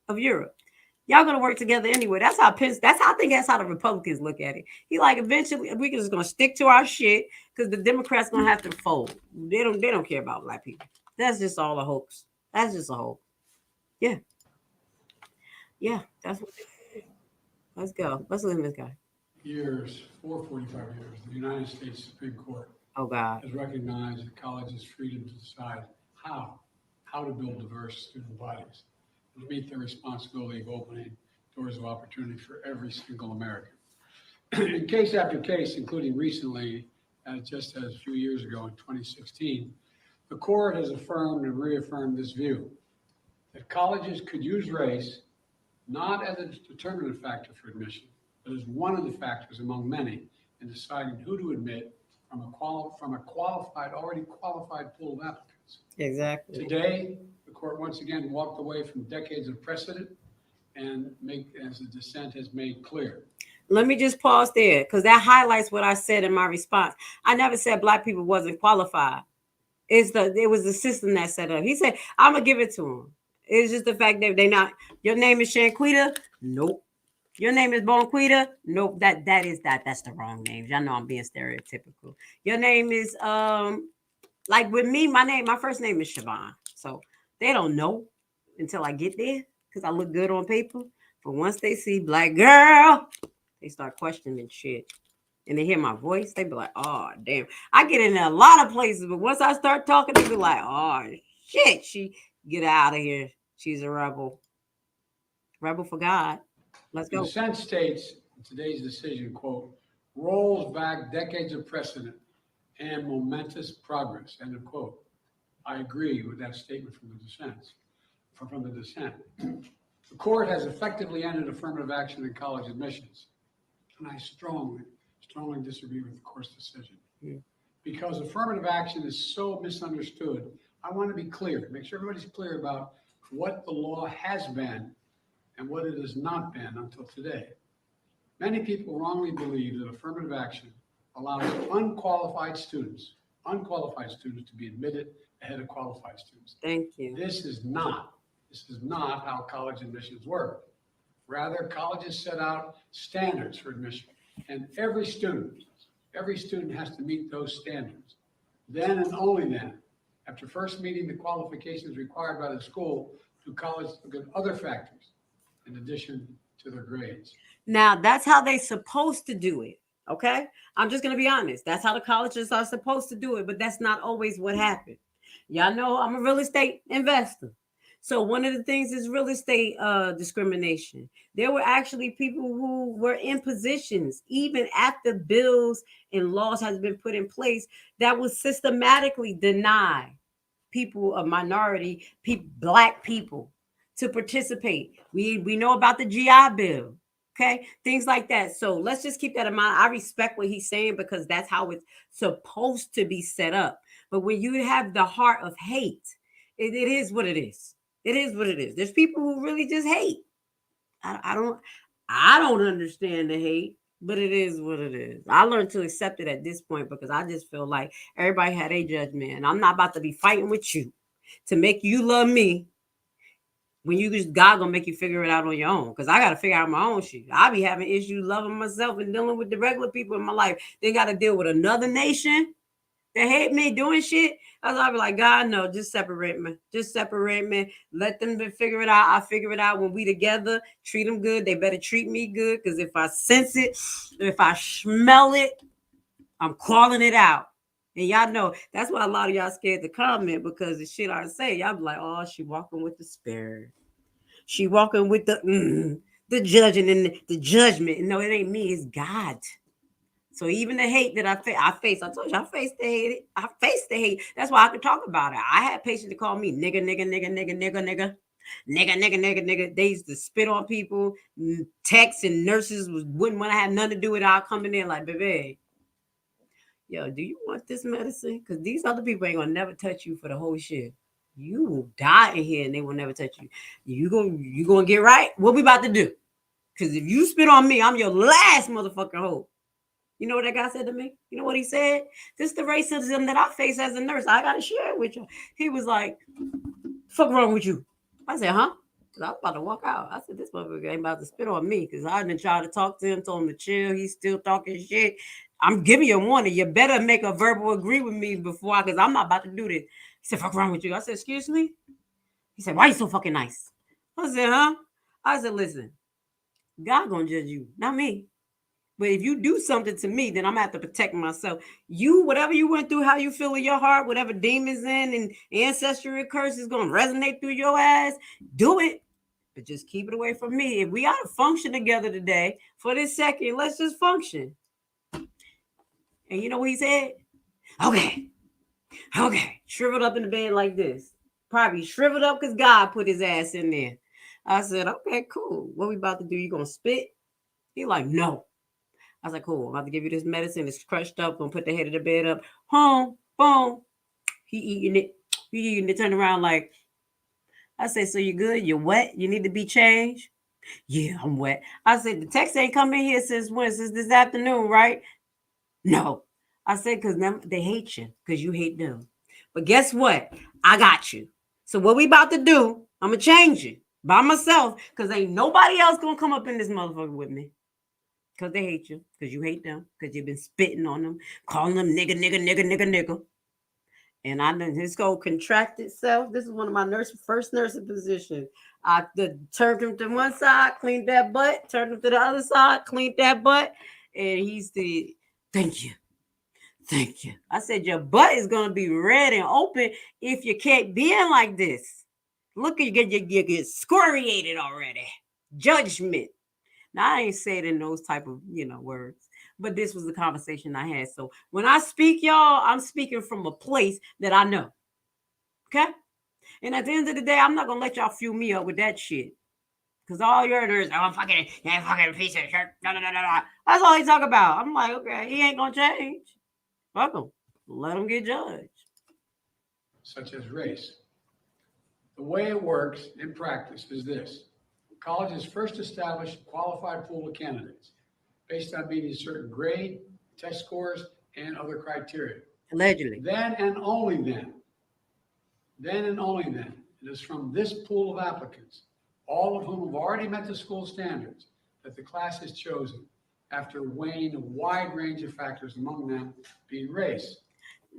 C: of Europe. Y'all gonna work together anyway. That's how Pence, I think that's how the Republicans look at it. He like, eventually we just gonna stick to our shit because the Democrats gonna have to fold. They don't care about Black people. That's just all a hoax. That's just a hoax. Yeah. Yeah. That's what. Let's go. Let's look at this guy.
K: Years, for 45 years, the United States Supreme Court
C: Oh God.
K: has recognized the college's freedom to decide how to build diverse student bodies and to meet their responsibility of opening doors of opportunity for every single American. In case after case, including recently, just as a few years ago in 2016, the court has affirmed and reaffirmed this view that colleges could use race not as a determinative factor for admission, but as one of the factors among many in deciding who to admit from a already qualified pool of applicants.
C: Exactly.
K: Today, the court once again walked away from decades of precedent and as the dissent has made clear.
C: Let me just pause there because that highlights what I said in my response. I never said black people wasn't qualified. It was the system that set up. He said, I'm gonna give it to him. It's just the fact that they not. Your name is Shanquita? Nope. Your name is Bonquita? Nope. That's the wrong name. Y'all know I'm being stereotypical. Your name is like with me, my first name is Siobhan. So they don't know until I get there because I look good on paper. But once they see black girl, they start questioning shit. And they hear my voice, they be like, oh, damn. I get in a lot of places, but once I start talking, they be like, oh, shit. She get out of here. She's a rebel. Rebel for God. Let's go.
K: The dissent states in today's decision, quote, rolls back decades of precedent and momentous progress, end of quote. I agree with that statement from the dissent. The court has effectively ended affirmative action in college admissions. And I strongly disagree with the court's decision. Because affirmative action is so misunderstood, I want to be clear, make sure everybody's clear about what the law has been and what it has not been until today. Many people wrongly believe that affirmative action allows unqualified students to be admitted ahead of qualified students.
C: Thank you.
K: This is not how college admissions work. Rather, colleges set out standards for admission, and every student has to meet those standards. Then and only then, after first meeting the qualifications required by the school, do college look at other factors in addition to their grades.
C: Now, that's how they're supposed to do it, okay? I'm just going to be honest. That's how the colleges are supposed to do it, but that's not always what happened. Y'all know I'm a real estate investor. So one of the things is real estate discrimination. There were actually people who were in positions, even after bills and laws has been put in place, that would systematically deny people of minority, black people to participate. We know about the GI Bill, okay? Things like that. So let's just keep that in mind. I respect what he's saying because that's how it's supposed to be set up. But when you have the heart of hate, it is what it is. It is what it is. There's people who really just hate. I don't understand the hate, but it is what it is. I learned to accept it at this point because I just feel like everybody had a judgment. And I'm not about to be fighting with you to make you love me when you just God gonna make you figure it out on your own. Because I gotta figure out my own shit. I be having issues loving myself and dealing with the regular people in my life. They gotta deal with another nation that hate me doing shit. I'll be like, God, no, just separate me. Just separate me. Let them figure it out. I'll figure it out when we together. Treat them good. They better treat me good. Because if I sense it, if I smell it, I'm calling it out. And y'all know that's why a lot of y'all scared to comment because the shit I say, y'all be like, oh, she walking with the spirit. She walking with the judging and the judgment. No, it ain't me. It's God. So even the hate that I face, I told you I faced the hate. I faced the hate. That's why I could talk about it. I had patients to call me nigga. They used to spit on people. Techs and nurses wouldn't want to have nothing to do with it. I'll come in there like, baby, yo, do you want this medicine? Because these other people ain't gonna never touch you for the whole shit. You will die in here and they will never touch you. You gonna get right? What we about to do? Because if you spit on me, I'm your last motherfucking hope. You know what that guy said to me? You know what he said? This is the racism that I face as a nurse. I got to share it with you. He was like, fuck wrong with you? I said, huh? Because I was about to walk out. I said, this motherfucker ain't about to spit on me because I didn't try to talk to him, told him to chill. He's still talking shit. I'm giving you a warning. You better make a verbal agree with me before, because I'm not about to do this. He said, fuck wrong with you? I said, excuse me? He said, why are you so fucking nice? I said, huh? I said, listen, God gonna judge you, not me. But if you do something to me, then I'm gonna have to protect myself. You, whatever you went through, how you feel in your heart, whatever demons in and ancestral curse is gonna resonate through your ass, do it. But just keep it away from me. If we gotta function together today for this second, let's just function. And you know what he said? Okay. Shriveled up in the bed like this. Probably shriveled up because God put his ass in there. I said, okay, cool. What we about to do? You gonna spit? He like, no. I was like, cool. I'm about to give you this medicine. It's crushed up. Gonna put the head of the bed up. Home, boom. He eating it. Turn around like, I said, so you good? You're wet? You need to be changed? Yeah, I'm wet. I said, the text ain't come in here since when? Since this afternoon, right? No. I said, because they hate you because you hate them. But guess what? I got you. So what we about to do, I'm going to change you by myself because ain't nobody else going to come up in this motherfucker with me. Because they hate you, because you hate them, because you've been spitting on them, calling them nigga. And I know his go contract itself. This is one of my first nursing positions. I turned him to one side, cleaned that butt, turned him to the other side, cleaned that butt. And he said, thank you. I said, your butt is going to be red and open if you keep being like this. Look, you get excoriated already. Judgment. Now, I ain't say it in those type of, words. But this was the conversation I had. So when I speak, y'all, I'm speaking from a place that I know. Okay? And at the end of the day, I'm not going to let y'all fuel me up with that shit. Because all you're doing is, I'm fucking piece of shit. No. That's all he talk about. I'm like, okay, he ain't going to change. Fuck him. Let him get judged.
K: Such as race. The way it works in practice is this. Colleges first establish a qualified pool of candidates based on meeting certain grade, test scores, and other criteria.
C: Allegedly.
K: Then and only then, it is from this pool of applicants, all of whom have already met the school standards, that the class is chosen after weighing a wide range of factors, among them being race.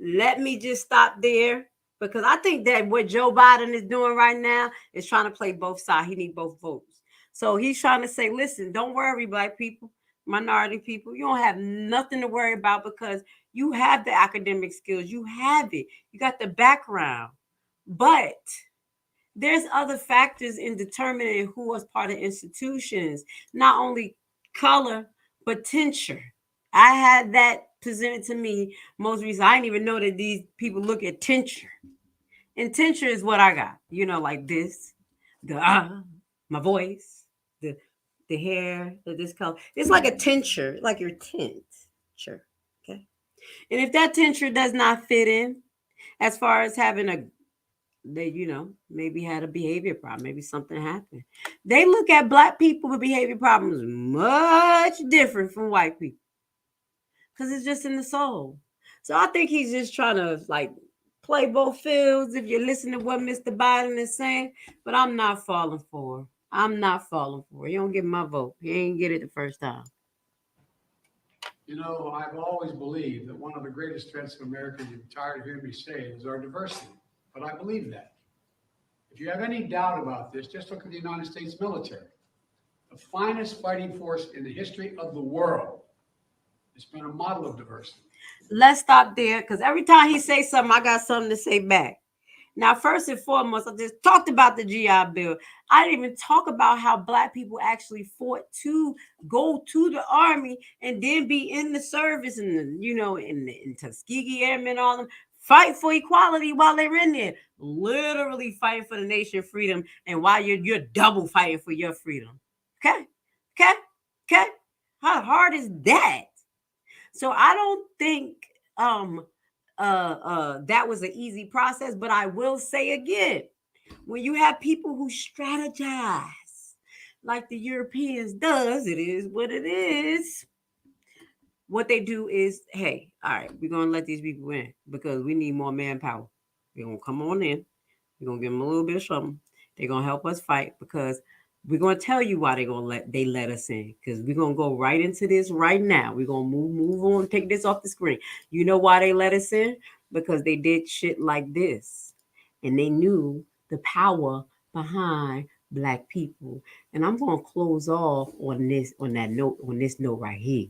C: Let me just stop there, because I think that what Joe Biden is doing right now is trying to play both sides. He needs both votes. So he's trying to say, listen, don't worry, Black people, minority people. You don't have nothing to worry about because you have the academic skills. You have it. You got the background. But there's other factors in determining who was part of institutions, not only color, but tincture. I had that presented to me most recently. I didn't even know that these people look at tincture. And tincture is what I got, like this, my voice, the hair, this color. It's like a tincture, like your tincture. Okay. And if that tincture does not fit in, as far as having they, maybe had a behavior problem, maybe something happened. They look at Black people with behavior problems much different from white people. Because it's just in the soul. So I think he's just trying to play both fields if you listen to what Mr. Biden is saying. But I'm not falling for it. He don't get my vote. He ain't get it the first time.
K: I've always believed that one of the greatest threats of America, you're tired of hearing me say it, is our diversity. But I believe that. If you have any doubt about this, just look at the United States military. The finest fighting force in the history of the world. It's been a model of diversity.
C: Let's stop there, because every time he says something, I got something to say back. Now, first and foremost, I just talked about the GI Bill. I didn't even talk about how Black people actually fought to go to the Army and then be in the service and, in Tuskegee Airmen, all them, fight for equality while they're in there. Literally fighting for the nation freedom, and while you're double fighting for your freedom. Okay? How hard is that? So I don't think that was an easy process, but I will say again, when you have people who strategize like the Europeans does, it is what it is. What they do is, hey, all right, we're going to let these people in because we need more manpower. We're going to come on in. We're going to give them a little bit of something. They're going to help us fight because we're going to tell you why they let us in, because we're going to go right into this right now. We're going to move on, take this off the screen. You know why they let us in? Because they did shit like this. And they knew the power behind Black people. And I'm going to close off on this note right here.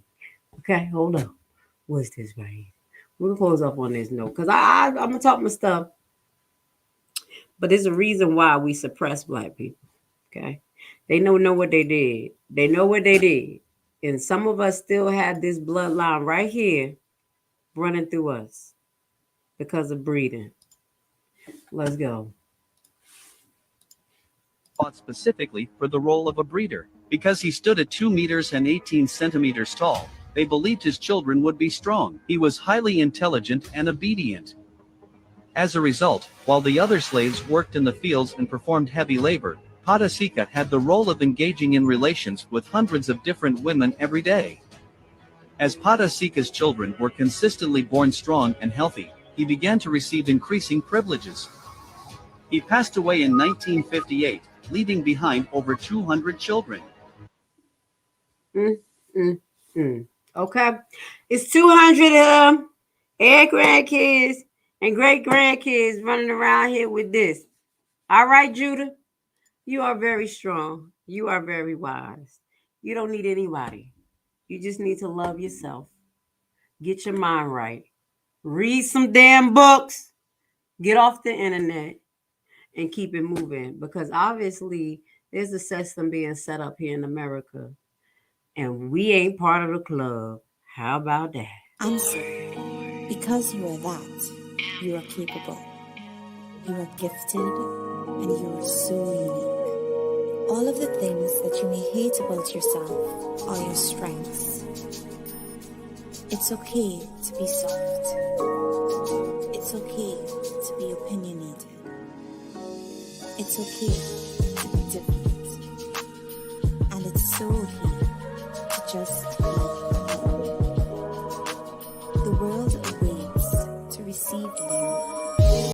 C: Okay, hold up. What's this right here? We're gonna close off on this note because I'm gonna talk my stuff, but there's a reason why we suppress Black people. Okay, they know what they did. They know what they did, and some of us still have this bloodline right here running through us because of breeding. Let's go.
R: Fought specifically for the role of a breeder. Because he stood at 2 meters and 18 centimeters tall, they believed his children would be strong. He was highly intelligent and obedient. As a result, while the other slaves worked in the fields and performed heavy labor, Padasika had the role of engaging in relations with hundreds of different women every day. As Padasika's children were consistently born strong and healthy, he began to receive increasing privileges. He passed away in 1958, leaving behind over 200 children.
C: Okay. It's 200 of them, and grandkids and great grandkids running around here with this. All right, Judah, you are very strong. You are very wise. You don't need anybody. You just need to love yourself. Get your mind right. Read some damn books. Get off the internet and keep it moving, because obviously there's a system being set up here in America and we ain't part of the club. How about that?
A: Answer. Because you are that, you are capable. You are gifted and you are so unique. All of the things that you may hate about yourself are your strengths. It's okay to be soft. It's okay to be opinionated. It's okay to be different. And it's so okay to just